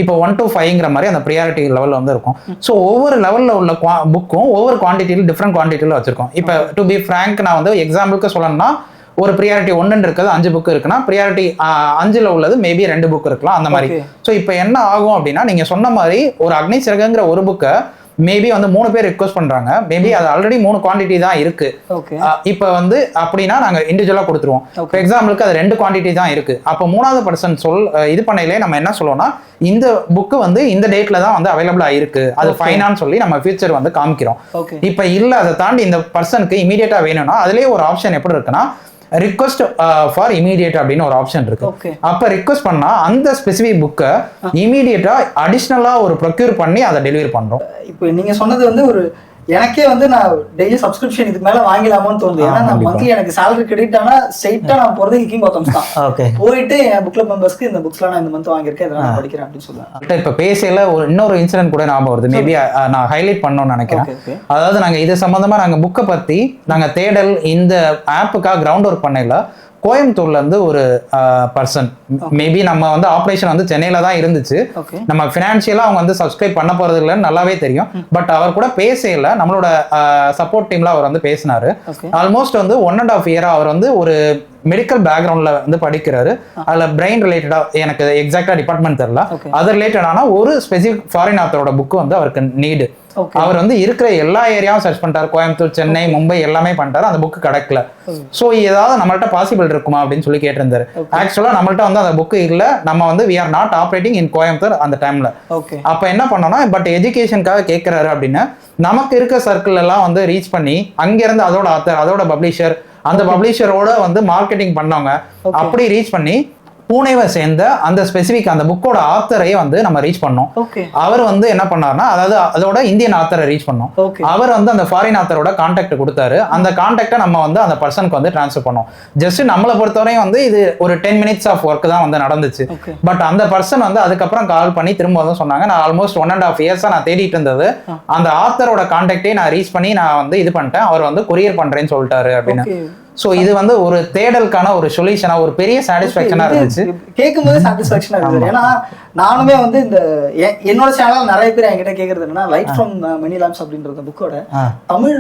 இப்போ 1 to 5ங்கிற மாதிரி அந்த ப்ரியாரிட்டி லெவலில் வந்து இருக்கும். ஸோ ஒவ்வொரு லெவலில் உள்ள புக்கும் ஒவ்வொரு குவான்டிட்டியில் டிஃப்ரெண்ட் குவான்டிட்டியில் வச்சுருக்கோம். இப்போ டு பி ஃப்ராங்க் நான் வந்து எக்ஸாம்பிளுக்கு சொல்லணும்னா, ஒரு ப்ரியாரிட்டி 1 இருக்குது, 5 புக் இருக்குன்னா ப்ரியாரிட்டி 5ல் உள்ளது மேபி 2 புக் இருக்கலாம் அந்த மாதிரி. ஸோ இப்போ என்ன ஆகும் அப்படின்னா, நீங்கள் சொன்ன மாதிரி ஒரு அக்னிச்சிறகுங்கிற ஒரு புக்கை மேபி வந்து 3 பேர் ரிக்வஸ்ட் பண்றாங்க. மேபி அது ஆல்ரெடி 3 குவான்டிட்டி தான் இருக்கு. இப்போ வந்து அப்படின்னா நாங்க இண்டிவிஜுவலா கொடுத்துருவோம். ஃபார் எக்ஸாம்பிளுக்கு அது 2 குவான்டிட்டி தான் இருக்கு. அப்போ 3வது பர்சன் இது பண்ணையிலே நம்ம என்ன சொல்லுவோம்னா, இந்த புக்கு வந்து இந்த டேட்ல தான் வந்து அவைலபிளா இருக்கு, அது ஃபைனான்னு சொல்லி நம்ம ஃபியூச்சர் வந்து காமிக்கிறோம். இப்போ இல்லை அதை தாண்டி இந்த பர்சனுக்கு இமீடியட்டா வேணும்னா அதுலேயே ஒரு ஆப்ஷன் எப்படி இருக்குன்னா, ரிக்வெஸ்ட் ஃபார் இமீடியட் அப்படின்னு ஒரு ஆப்ஷன் இருக்கு. அப்ப ரிக்வெஸ்ட் பண்ணா அந்த ஸ்பெசிபிக் புக்கை இமீடியட்டா அடிஷ்னலா ஒரு ப்ரொக்யூர் பண்ணி அதை டெலிவரி பண்றோம். இப்போ நீங்க சொன்னது வந்து ஒரு எனக்கே வந்து நான் டெய்லி சப்ஸ்கிரிப்ஷன் இதுக்கு மேல வாங்கிலாமான்னு தோணுது. ஏன்னா நான் மந்த்லி எனக்கு salary கிரெடிட் ஆனா ஸ்ட்ரைட்டா நான் போறது கிங் பாத்தம்ஸ் தான். போயிட்டு என் புக் கிளப் மெம்பர்ஸ்க்கு இந்த புக்ஸ்லாம் நான் இந்த மந்த் வாங்கியிருக்கேன், இதெல்லாம் நான் படிக்கிறேன் அப்படின்னு சொல்லுவேன். இப்ப பேசல ஒரு இன்னொரு இன்சிடென்ட் கூட ஞாபகம் வருது. மேபி நான் ஹைலைட் பண்ணணும்னு நினைக்கிறேன். அதாவது நாங்க இது சம்பந்தமா நாங்க புக்கை பத்தி நாங்க தேடல் இந்த ஆப்புக்காக கிரவுண்ட் ஒர்க் பண்ணல. கோயம்புத்தூர்ல இருந்து ஒரு பர்சன், மேபி நம்ம வந்து ஆப்ரேஷன் வந்து சென்னையில தான் இருந்துச்சு. நம்ம பினான்சியலா அவங்க வந்து சப்ஸ்கிரைப் பண்ண போறது இல்லைன்னு நல்லாவே தெரியும். பட் அவர் கூட பேசல, நம்மளோட சப்போர்ட் டீம்ல அவர் வந்து பேசினாரு. ஆல்மோஸ்ட் வந்து 1.5 இயரா அவர் வந்து ஒரு மெடிக்கல் பேக்ரவுண்ட்ல வந்து படிக்கிறாரு. அதுல பிரெயின் ரிலேட்டடா, எனக்கு எக்ஸாக்டா டிபார்ட்மெண்ட் தெரியல, அது ரிலேட்டடான ஒரு ஸ்பெசிபிக் ஃபாரின் ஆத்தரோட புக் வந்து அவருக்கு நீடு. அவர் வந்து இருக்கிற எல்லா ஏரியாவும் சர்ச் பண்ணிட்டாரு, கோயம்புத்தூர், சென்னை, மும்பை எல்லாமே பண்ணிட்டாரு. அந்த புக்கு கிடைக்கல. ஸோ ஏதாவது நம்மள்ட்ட பாசிபிள் இருக்குமா அப்படின்னு சொல்லி கேட்டிருந்தாரு. ஆக்சுவலா நம்மள்ட்ட வந்து அந்த புக்கு இல்ல, நம்ம வந்து we are not operating in Coimbatore அந்த டைம்ல. அப்ப என்ன பண்ணோம்னா, பட் எஜுகேஷனுக்காக கேட்கிறாரு அப்படின்னு நமக்கு இருக்க சர்க்கிள் எல்லாம் வந்து ரீச் பண்ணி அங்கிருந்து அதோட ஆத்தர், அதோட பப்ளிஷர், அந்த பப்ளிஷரோட வந்து மார்க்கெட்டிங் பண்ணவங்க அப்படி ரீச் பண்ணி பூனேவை சேர்ந்த அந்த ஸ்பெசிபிக் அந்த புக்கோட ஆத்தரையே வந்து நம்ம ரீச் பண்ணோம். அவர் வந்து என்ன பண்ணாருன்னா, அதாவது அதோட இந்தியன் ஆத்தரை ரீச் பண்ணோம். அவர் வந்து அந்த ஃபாரின் ஆத்தரோட கான்டாக்ட் கொடுத்தாரு. அந்த கான்டாக்டை நம்ம வந்து அந்த பர்சனுக்கு வந்து டிரான்ஸ்ஃபர் பண்ணோம். ஜஸ்ட் நம்மளை பொறுத்தவரையும் வந்து இது ஒரு 10 minutes ஆஃப் ஒர்க் தான் வந்து நடந்துச்சு. பட் அந்த பர்சன் வந்து அதுக்கப்புறம் கால் பண்ணி திரும்ப வந்து சொன்னாங்க, நான் ஆல்மோஸ்ட் 1.5 years நான் தேடிட்டு இருந்தது, அந்த ஆத்தரோட கான்டாக்டே நான் ரீச் பண்ணி நான் வந்து இது பண்ணிட்டேன், அவர் வந்து கொரியர் பண்றேன்னு சொல்லிட்டாரு அப்படின்னு. சோ இது வந்து ஒரு தேடலுக்கான ஒரு சொல்யூஷனா, ஒரு பெரிய சாட்டிஸ்ஃபேக்ஷனா இருந்துச்சு. கேட்கும்போது சாட்டிஸ்ஃபேக்ஷனா இருந்துச்சு. ஏன்னா நானுமே வந்து இந்த என்னோட சேனல் நிறைய பேர் என்கிட்ட கேட்கறது என்னன்னா, லைட் ஃப்ரம் மெனி லேம்ப்ஸ் அப்படின்ற புக்கோட தமிழ்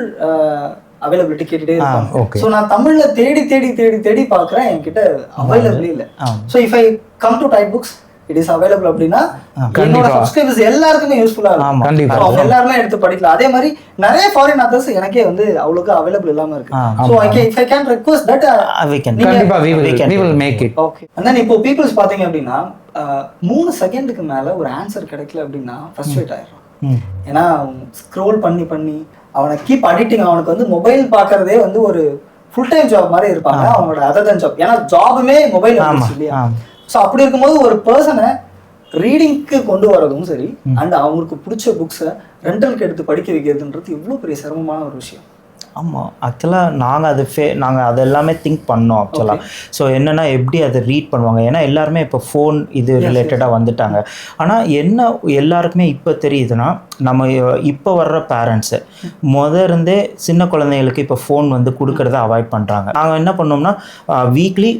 அவைலபிலிட்டி கேட்டுட்டே இருப்பாங்க. ஸோ நான் தமிழ்ல தேடி தேடி தேடி தேடி பாக்குறேன், என்கிட்ட அவைலபிள் இல்லை. So if I come to type books, it is available அப்படின்னா என்னோட சப்ஸ்கிரைபர்ஸ் எல்லாருக்குமே யூஸ்ஃபுல்லா இருக்கும். அவங்க எல்லாருமே எடுத்து படிக்கலாம். அதே மாதிரி நிறைய ஃபாரின் ஆத்தர்ஸ் எனக்கே வந்து அவ்வளவுக்கு அவைலபிள் இல்லாம இருக்கு. So if I can request that we will make it. Okay. And then இப்போ பீப்பிள்ஸ் பாத்தீங்க அப்படின்னா 3 செகண்டுக்கு மேல ஒரு ஆன்சர் கிடைக்கல அப்படின்னா ஃப்ரஸ்ட்ரேட் ஆயிடுறான். ஏன்னா ஸ்க்ரோல் பண்ணி பண்ணி அவனை கீப் அடிக்டிங். அவனுக்கு வந்து மொபைல் பாக்குறதே வந்து ஒரு ஃபுல் டைம் ஜாப் மாதிரி இருப்பாங்க அவனோட அதர் தென் ஜாப். ஏன்னா ஜாபுமே மொபைல் இல்லையா? ஸோ அப்படி இருக்கும்போது ஒரு பர்சனை ரீடிங்க்கு கொண்டு வரதும் சரி, அண்ட் அவங்களுக்கு பிடிச்ச புக்ஸை ரெண்டலுக்கு எடுத்து படிக்க வைக்கிறதுன்றது இவ்வளோ பெரிய சிரமமான ஒரு விஷயம். ஆமாம், ஆக்சுவலாக நாங்கள் அது எல்லாமே திங்க் பண்ணோம் ஆக்சுவலாக. ஸோ என்னென்னா எப்படி அதை ரீட் பண்ணுவாங்க, ஏன்னா எல்லாருமே இப்போ ஃபோன் இது ரிலேட்டடாக வந்துட்டாங்க. ஆனால் என்ன எல்லாருக்குமே இப்போ தெரியுதுன்னா, நம்ம இப்போ வர்ற பேரண்ட்ஸு இருந்தே சின்ன குழந்தைங்களுக்கு இப்போ ஃபோன் வந்து கொடுக்கறத அவாய்ட் பண்ணுறாங்க. நாங்கள் என்ன பண்ணோம்னா, வீக்லி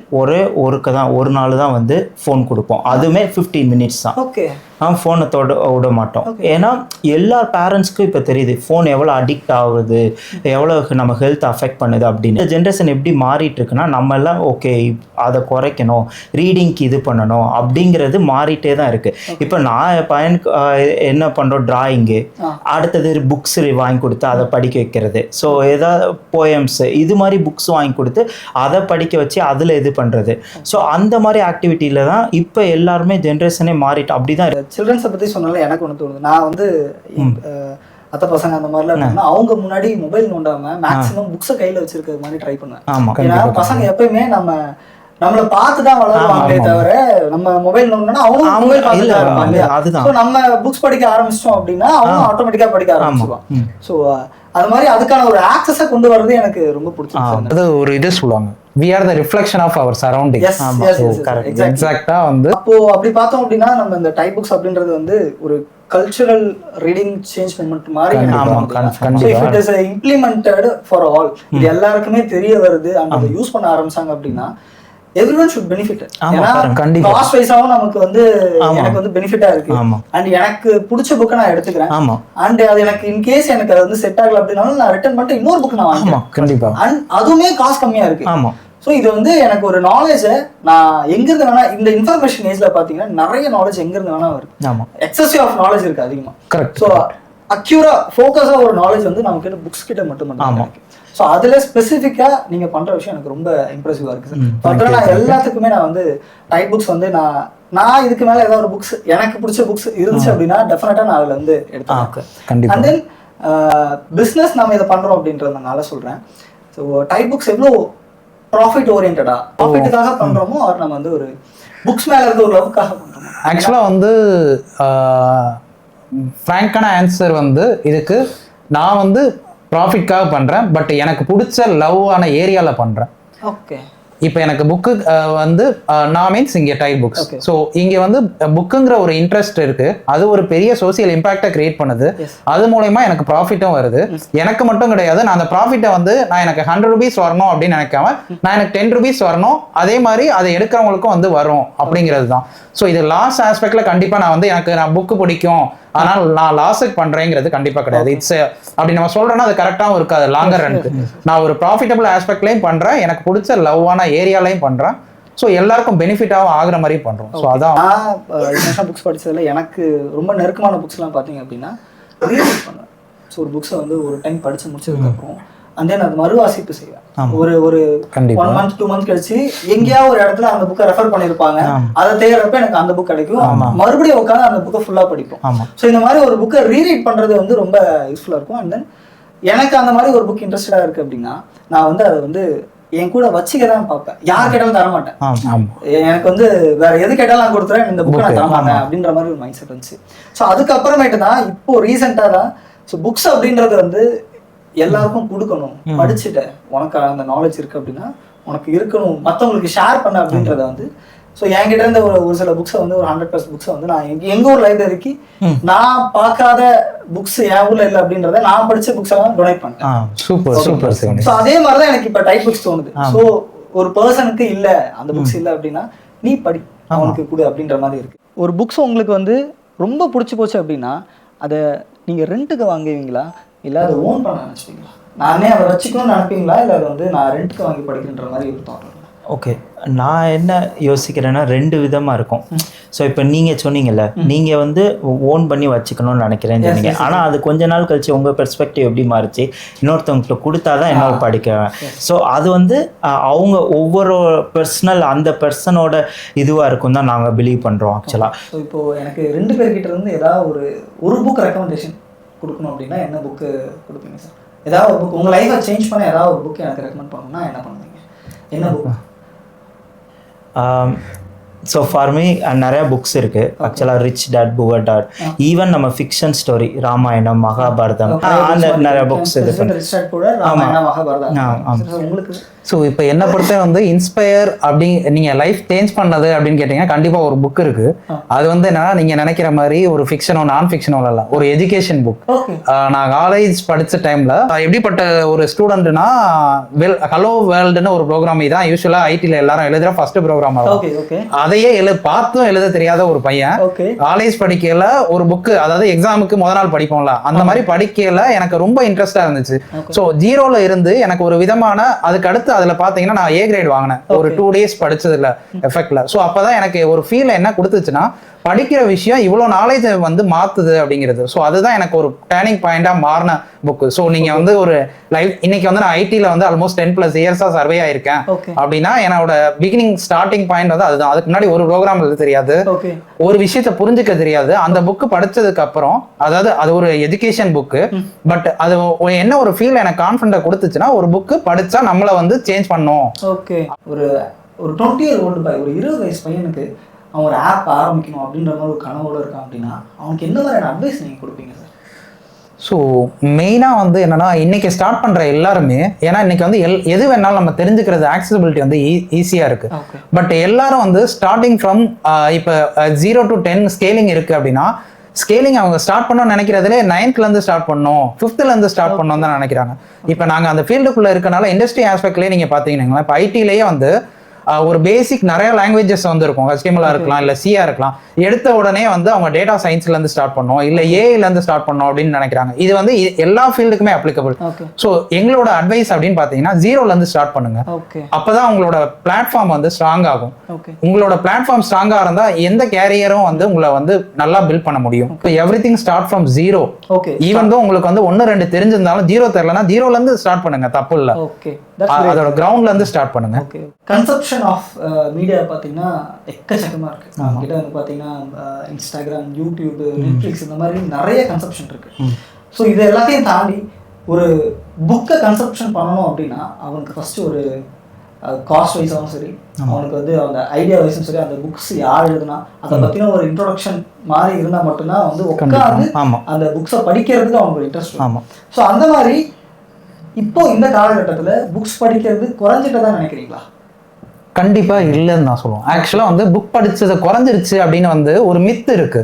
ஒரு நாள் தான் வந்து ஃபோன் கொடுப்போம். அதுவுமே 15 minutes தான். ஃபோனை விட மாட்டோம். ஏன்னா எல்லா பேரண்ட்ஸ்க்கும் இப்போ தெரியுது ஃபோன் எவ்வளோ அடிக்ட் ஆகுது, எவ்வளோ எவ்வளோ நம்ம ஹெல்த் அஃபெக்ட் பண்ணுது அப்படின்னு. இந்த ஜென்ரேஷன் எப்படி மாறிட்டு இருக்குன்னா, நம்ம எல்லாம் ஓகே அதை குறைக்கணும், ரீடிங்க்கு இது பண்ணணும் அப்படிங்கிறது மாறிட்டே தான் இருக்குது. இப்போ நான் பையனுக்கு என்ன பண்ணுறோம், டிராயிங்கு, அடுத்தது புக்ஸ் வாங்கி கொடுத்து அதை படிக்க வைக்கிறது. ஸோ ஏதாவது போயம்ஸ் இது மாதிரி புக்ஸ் வாங்கி கொடுத்து அதை படிக்க வச்சு அதில் இது பண்ணுறது. ஸோ அந்த மாதிரி ஆக்டிவிட்டியில் தான் இப்போ எல்லாருமே ஜென்ரேஷனே மாறிட்டு அப்படி தான். சில்ட்ரன்ஸை பற்றி சொன்னால எனக்கு ஒன்று தோணுது. நான் வந்து அத்தை பசங்க அந்த மாதிரிலாம் இருந்தாங்கன்னா அவங்க முன்னாடி மொபைல் நோண்டாம மேக்ஸிமம் புக்ஸை கையில் வச்சிருக்கிற மாதிரி ட்ரை பண்ணுவேன். ஏன்னா பசங்க எப்பயுமே நம்மளை பார்த்துதான் வளருவாங்களே தவிர நம்ம மொபைல் நோண்டோம்னா அவங்களும் மொபைல் பார்த்துதான். நம்ம புக்ஸ் படிக்க ஆரம்பிச்சிட்டோம் அப்படின்னா அவங்க ஆட்டோமேட்டிக்கா படிக்க ஆரம்பிச்சிருவான். ஸோ அது மாதிரி அதுக்கான ஒரு ஆக்சஸை கொண்டு வர்றது எனக்கு ரொம்ப பிடிச்சிருக்கு. அது ஒரு இது சொல்லுவாங்க, we are the reflection of our surrounding. எக்ஸாக்ட்டா வந்து அப்போ அப்படி பார்த்தோம் அப்படின்னா நம்ம இந்த டைப் புக்ஸ் அப்படின்றது வந்து ஒரு கல்ச்சுரல் ரீடிங் சேஞ்ச் மூமெண்ட் மாதிரி இம்ப்ளிமெண்டட் ஃபார் ஆல். இது எல்லாருக்குமே தெரிய வருது, அந்த யூஸ் பண்ண ஆரம்பிச்சாங்க அப்படின்னா everyone should benefit. ஏன்னா காஸ்ட் வைஸாவும் நமக்கு வந்து எனக்கு வந்து பெனிஃபிட்டா இருக்கு. அண்ட் எனக்கு பிடிச்ச புக்கை நான் எடுத்துக்கிறேன். அண்ட் அது எனக்கு இன் கேஸ் எனக்கு அது வந்து செட் ஆகல அப்படின்னாலும் நான் ரிட்டர்ன் பண்ணிட்டு இன்னொரு புக் நான் வாங்கிக்கிறேன். கண்டிப்பா. அண்ட் அதுவுமே காஸ்ட் கம்மியா இருக்கு. ஸோ இது வந்து எனக்கு ஒரு நாலேஜை நான் எங்கிருந்து வேணா, இந்த இன்ஃபர்மேஷன் ஏஜ்ல பாத்தீங்கன்னா நிறைய நாலேஜ் எங்கிருந்து வேணா இருக்கு. எக்ஸசிவ் ஆஃப் நாலேஜ் இருக்கு அதிகமா. ஸோ அக்யூரா ஃபோக்கஸா ஒரு நாலேஜ் வந்து நமக்கு புக்ஸ் கிட்ட மட்டும். ஸோ அதுல ஸ்பெசிஃபிக்கா நீங்க பண்ற விஷயம் எனக்கு ரொம்ப இம்ப்ரெசிவா இருக்கு சார். நான் எல்லாத்துக்குமே நான் வந்து டைப் புக்ஸ் வந்து நான் இதுக்கு மேல ஏதாவது ஒரு புக்ஸ் எனக்கு பிடிச்ச புக்ஸ் இருந்துச்சு அப்படின்னா டெஃபினட்டா நான் அதுல வந்து எடுத்தேன். அண்ட் தென் பிஸ்னஸ் நம்ம இதை பண்றோம் அப்படின்றதுனால சொல்றேன். ஸோ டைப் புக்ஸ் எவ்வளோ ப்ராஃபிட் ஓரியன்டா ப்ராஃபிட்டுக்காக பண்றோமோ அவர் நம்ம வந்து ஒரு புக்ஸ் மேல இருக்க ஒரு லவ்க்காக பண்றோம். ஆக்சுவலா வந்து ஃப்ராங்கான ஆன்சர் வந்து இதுக்கு நான் வந்து ப்ராஃபிட்காக பண்ணுறேன், பட் எனக்கு பிடிச்ச லவ்வான ஏரியாவில் பண்ணுறேன். ஓகே. இப்போ எனக்கு புக்கு வந்து நான் மீன்ஸ் இங்கே டைப் புக்ஸ். ஸோ இங்கே வந்து புக்குங்கிற ஒரு இன்ட்ரெஸ்ட் இருக்கு, அது ஒரு பெரிய சோசியல் இம்பாக்டை கிரியேட் பண்ணுது. அது மூலயமா எனக்கு ப்ராஃபிட்டும் வருது. எனக்கு மட்டும் கிடையாது, நான் அந்த ப்ராஃபிட்டை வந்து நான் எனக்கு 100 rupees வரணும் அப்படின்னு நினைக்காம நான் எனக்கு 10 rupees வரணும், அதே மாதிரி அதை எடுக்கிறவங்களுக்கும் வந்து வரும் அப்படிங்கிறது தான். ஸோ இது லாஸ் ஆஸ்பெக்ட்ல கண்டிப்பாக நான் வந்து நான் புக்கு பிடிக்கும் ஆனால் நான் லாஸுக்கு பண்றேங்கிறது கண்டிப்பா கிடையாது. இட்ஸ் அப்படி நம்ம சொல்றோம்னா அது கரெக்டாகவும் இருக்காது லாங்கர் ரனுக்கு. நான் ஒரு ப்ராஃபிட்டபிள் ஆஸ்பெக்ட்லையும் பண்றேன், எனக்கு பிடிச்ச லவ்வான ஏரியாலையும் பண்றேன். ஸோ எல்லாருக்கும் பெனிஃபிட்டாகவும் ஆகுற மாதிரி பண்றோம். ஸோ அதான் நான் புக்ஸ் படிச்சதுல எனக்கு ரொம்ப நெருக்கமான புக்ஸ்லாம் பார்த்தீங்க அப்படின்னா ரீட் பண்ணுவேன். ஸோ ஒரு புக்ஸை வந்து ஒரு டைம் படிச்சு முடிச்சதுக்கப்புறம் அண்ட் தென் அது மறுவாசிப்பு செய்வேன். ஒரு 1 month 2 months கழிச்சு எங்கேயாவது ஒரு இடத்துல அந்த புக்கை ரெஃபர் பண்ணிருப்பாங்க, அதை தேடுறப்ப எனக்கு அந்த புக் கிடைக்கும், மறுபடியும் உட்காந்து அந்த புக்கை ஃபுல்லா படிப்போம். ஸோ இந்த மாதிரி ஒரு புக்கை ரீரீட் பண்றது வந்து ரொம்ப யூஸ்ஃபுல்லா இருக்கும். அண்ட் தென் எனக்கு அந்த மாதிரி ஒரு புக் இன்ட்ரெஸ்டடா இருக்கு அப்படின்னா நான் வந்து அதை வந்து என் கூட வச்சுக்க தான் பார்ப்பேன். யார் கேட்டாலும் தர மாட்டேன். எனக்கு வந்து வேற எது கேட்டாலும் நான் கொடுத்துறேன், இந்த புக்கை நான் தர மாட்டேன் அப்படின்ற மாதிரி ஒரு மைண்ட் செட் இருந்துச்சு. ஸோ அதுக்கப்புறமேட்டு தான் இப்போ ரீசெண்டா தான் ஸோ புக்ஸ் அப்படின்றது வந்து எல்லாருக்கும் கொடுக்கணும். படிச்சுட்ட உனக்கு அந்த நாலேஜ் இருக்கு அப்படின்னா உனக்கு இருக்கணும், மற்றவங்களுக்கு ஷேர் பண்ண அப்படின்றத வந்து ஸோ என்கிட்ட இருந்த ஒரு சில புக்ஸை வந்து ஒரு 100+ புக்ஸை வந்து நான் எங்க ஊர் லைப்ரரிக்கு நான் பார்க்காத புக்ஸ் என் ஊர்ல இல்லை அப்படின்றத நான் படிச்ச புக்ஸ் எல்லாம் டொனேட் பண்ணேன். Super super. ஸோ அதே மாதிரிதான் எனக்கு இப்ப டைப் புக்ஸ் தோணுது. ஸோ ஒரு பர்சனுக்கு இல்ல அந்த புக்ஸ் இல்லை அப்படின்னா நீ படி, அவனுக்கு கொடு அப்படின்ற மாதிரி இருக்கு. ஒரு புக்ஸ் உங்களுக்கு வந்து ரொம்ப பிடிச்சி போச்சு அப்படின்னா அதை நீங்க ரெண்ட்டுக்கு வாங்குவீங்களா இல்லை அதை ஓன் பண்ண நினைச்சுவீங்களா? நானே அதை வச்சுக்கணும்னு நினைப்பீங்களா இல்லை அதை வந்து நான் ரெண்ட்டுக்கு வாங்கி படிக்கின்ற மாதிரி ஒரு தாட்? ஓகே, நான் என்ன யோசிக்கிறேன்னா 2 விதமாக இருக்கும். ஸோ இப்போ நீங்கள் சொன்னீங்கல்ல, நீங்கள் வந்து ஓன் பண்ணி வச்சுக்கணும்னு நினைக்கிறேன்னு சொன்னீங்க. ஆனால் அது கொஞ்ச நாள் கழிச்சு உங்கள் பெர்ஸ்பெக்டிவ் எப்படி மாறிச்சு, இன்னொருத்தவங்களுக்கு கொடுத்தா தான் என்ன படிக்கிறேன். ஸோ அது வந்து அவங்க ஒவ்வொரு பர்சனல் அந்த பர்சனோட இதுவாக இருக்கும் தான் நாங்கள் பிலீவ் பண்ணுறோம் ஆக்சுவலாக. ஸோ இப்போது எனக்கு 2 பேர்கிட்ட இருந்து ஏதாவது ஒரு புக் ரெக்கமெண்டேஷன் கொடுக்கணும் அப்படின்னா என்ன புக்கு கொடுப்பீங்க சார்? ஏதாவது ஒரு புக் உங்கள் லைஃப்பை சேஞ்ச் பண்ண ஏதாவது ஒரு புக் எனக்கு ரெக்கமெண்ட் பண்ணணும்னா என்ன பண்ணுவீங்க? என்ன புக்? ஸோ ஃபார் மீ நிறையா புக்ஸ் இருக்குது ஆக்சுவலாக. Rich dad poor dad, even நம்ம ஃபிக்ஷன் ஸ்டோரி ராமாயணம் மகாபாரதம் அந்த நிறையா புக்ஸ் இது. உங்களுக்கு ஸோ இப்போ என்ன பொறுத்த வந்து இன்ஸ்பயர் அப்படி நீங்கள் லைஃப் சேஞ்ச் பண்ணது அப்படின்னு கேட்டிங்கன்னா கண்டிப்பாக ஒரு புக் இருக்கு. அது வந்து என்னன்னா நீங்கள் நினைக்கிற மாதிரி ஒரு ஃபிக்ஷனோ நான் ஃபிக்ஷனோ இல்லை, ஒரு எஜுகேஷன் புக். நான் காலேஜ் படித்த டைமில் எப்படிப்பட்ட ஒரு ஸ்டூடெண்ட்னா ஹலோ வேர்ல்டுன்னு ஒரு ப்ரோக்ராம் தான் யூஸ்வலாக ஐடியில் எல்லாரும் எழுதுகிற ஃபர்ஸ்ட் ப்ரோக்ராம் ஆகும். அதையே பார்த்தும் எழுத தெரியாத ஒரு பையன் காலேஜ் படிக்கல ஒரு புக்கு, அதாவது எக்ஸாமுக்கு முதல் நாள் படிப்போம்ல அந்த மாதிரி படிக்கல எனக்கு ரொம்ப இன்ட்ரெஸ்டாக இருந்துச்சு. ஸோ ஜீரோல இருந்து எனக்கு ஒரு விதமான அதுக்கு அடுத்து அதுல பாத்தீங்கன்னா நான் A கிரேட் வாங்கினேன் ஒரு 2 days படிச்சதுல எஃபெக்ட்ல. ஸோ அப்பதான் எனக்கு ஒரு ஃபீல் என்ன கொடுத்துச்சுன்னா படிக்கிற விஷயம் இவ்வளோ நாலேஜ் வந்து மாத்துது அப்படிங்கிறது. ஸோ அதுதான் எனக்கு ஒரு டேர்னிங் பாயிண்டா மாறின புக்கு. ஸோ நீங்க வந்து ஒரு லைஃப் இன்னைக்கு வந்து நான் ஐடியில் வந்து ஆல்மோஸ்ட் 10+ இயர்ஸா சர்வே ஆயிருக்கேன் அப்படின்னா என்னோட பிகினிங் ஸ்டார்டிங் பாயிண்ட் வந்து அதுதான். அதுக்கு முன்னாடி ஒரு ப்ரோக்ராம் எழுத தெரியாது, ஒரு விஷயத்த புரிஞ்சுக்க தெரியாது. அந்த புக்கு படிச்சதுக்கு அப்புறம், அதாவது அது ஒரு எஜுகேஷன் புக்கு, பட் அது என்ன ஒரு ஃபீல் எனக்கு கான்ஃபிடென்ட்டை கொடுத்துச்சுன்னா ஒரு புக்கு படிச்சா நம்மளை வந்து சேஞ்ச் பண்ணும். ஓகே, ஒரு 20 year old பாய், ஒரு 20 வயசு பையனுக்கு அவன் ஒரு ஆப் ஆரம்பிக்கணும் அப்படின்ற மாதிரி ஒரு கனவோட இருக்கான் அப்படின்னா அவனுக்கு என்ன மாதிரியான அட்வைஸ் நீங்கள் கொடுப்பீங்க சார்? ஸோ மெயினாக வந்து என்னன்னா இன்னைக்கு ஸ்டார்ட் பண்ணுற எல்லாருமே, ஏன்னா இன்னைக்கு வந்து எது வேணாலும் நம்ம தெரிஞ்சுக்கிறது ஆக்சசிபிலிட்டி வந்து ஈஸியாக இருக்கு. பட் எல்லாரும் வந்து ஸ்டார்டிங் ஃப்ரம் இப்போ 0 to 10 ஸ்கேலிங் இருக்கு அப்படின்னா ஸ்கேலிங் அவங்க ஸ்டார்ட் பண்ணணும்னு நினைக்கிறதுலே 9th இருந்து ஸ்டார்ட் பண்ணணும், 5th இருந்து ஸ்டார்ட் பண்ணணும் தான் நினைக்கிறாங்க. இப்போ நாங்கள் அந்த ஃபீல்டுக்குள்ள இருக்கனால இண்டஸ்ட்ரி ஆஸ்பெக்ட்லேயே நீங்கள் பார்த்தீங்கன்னா இப்போ ஐடிலேயே வந்து ஒரு பேசிக் நிறைய லாங்குவேஜஸ் வந்து இருக்கும். HTML இருக்கலாம், இல்லை C இருக்கலாம். எடுத்த உடனே வந்து அவங்க டேட்டா சயின்ஸ்ல இருந்து ஸ்டார்ட் பண்ணோம், இல்லை AI ல இருந்து ஸ்டார்ட் பண்ணோம் அப்படின்னு நினைக்கிறாங்க. இது வந்து எல்லா ஃபீல்டுக்குமே அப்ளிகபிள். ஸோ எங்களோட அட்வைஸ் அப்படின்னு பார்த்தீங்கன்னா 0ல இருந்து ஸ்டார்ட் பண்ணுங்க. அப்பதான் உங்களோட பிளாட்ஃபார்ம் வந்து ஸ்ட்ராங் ஆகும். உங்களோட பிளாட்ஃபார்ம் ஸ்ட்ராங்கா இருந்தா எந்த கேரியரும் வந்து உங்களை வந்து நல்லா பில்ட் பண்ண முடியும். Everything start from 0. ஈவன் தான் உங்களுக்கு வந்து 1-2 தெரிஞ்சிருந்தாலும் 0 தெரியலன்னா 0ல இருந்து ஸ்டார்ட் பண்ணுங்க, தப்பு இல்லை. அதோட கிரவுண்ட்ல இருந்து ஸ்டார்ட் பண்ணுங்க. கன்செப்ஷன் ஆஃப் மீடியா பார்த்தீங்கன்னா எக்கச்சக்கமாக இருக்கு. கிட்ட வந்து பார்த்தீங்கன்னா இன்ஸ்டாகிராம், யூடியூப், நெட்ஃப்ளிக்ஸ் இந்த மாதிரி நிறைய கன்செப்ஷன் இருக்கு. ஸோ இது எல்லாத்தையும் தாண்டி ஒரு புக்கை கன்செப்ஷன் பண்ணணும் அப்படின்னா அவனுக்கு ஃபர்ஸ்ட் ஒரு காஸ்ட் வைஸாகவும் சரி, அவனுக்கு வந்து அந்த ஐடியா வைஸும் சரி, அந்த புக்ஸ் யார் எழுதுனா அதை பற்றின ஒரு இன்ட்ரோடக்ஷன் மாதிரி இருந்தால் மட்டும்தான் வந்து உட்காந்து அந்த புக்ஸை படிக்கிறதுக்கு அவனுக்கு ஒரு இன்ட்ரெஸ்ட் வரும். ஸோ அந்த மாதிரி இப்போ இந்த காலகட்டத்தில் புக்ஸ் படிக்கிறது குறைஞ்சிட்டதான் நினைக்கிறீங்களா? கண்டிப்பா இல்லைன்னு நான் சொல்லுவோம். ஆக்சுவலா வந்து புக் படிச்சது குறைஞ்சிருச்சு அப்படின்னு வந்து ஒரு மித்து இருக்கு.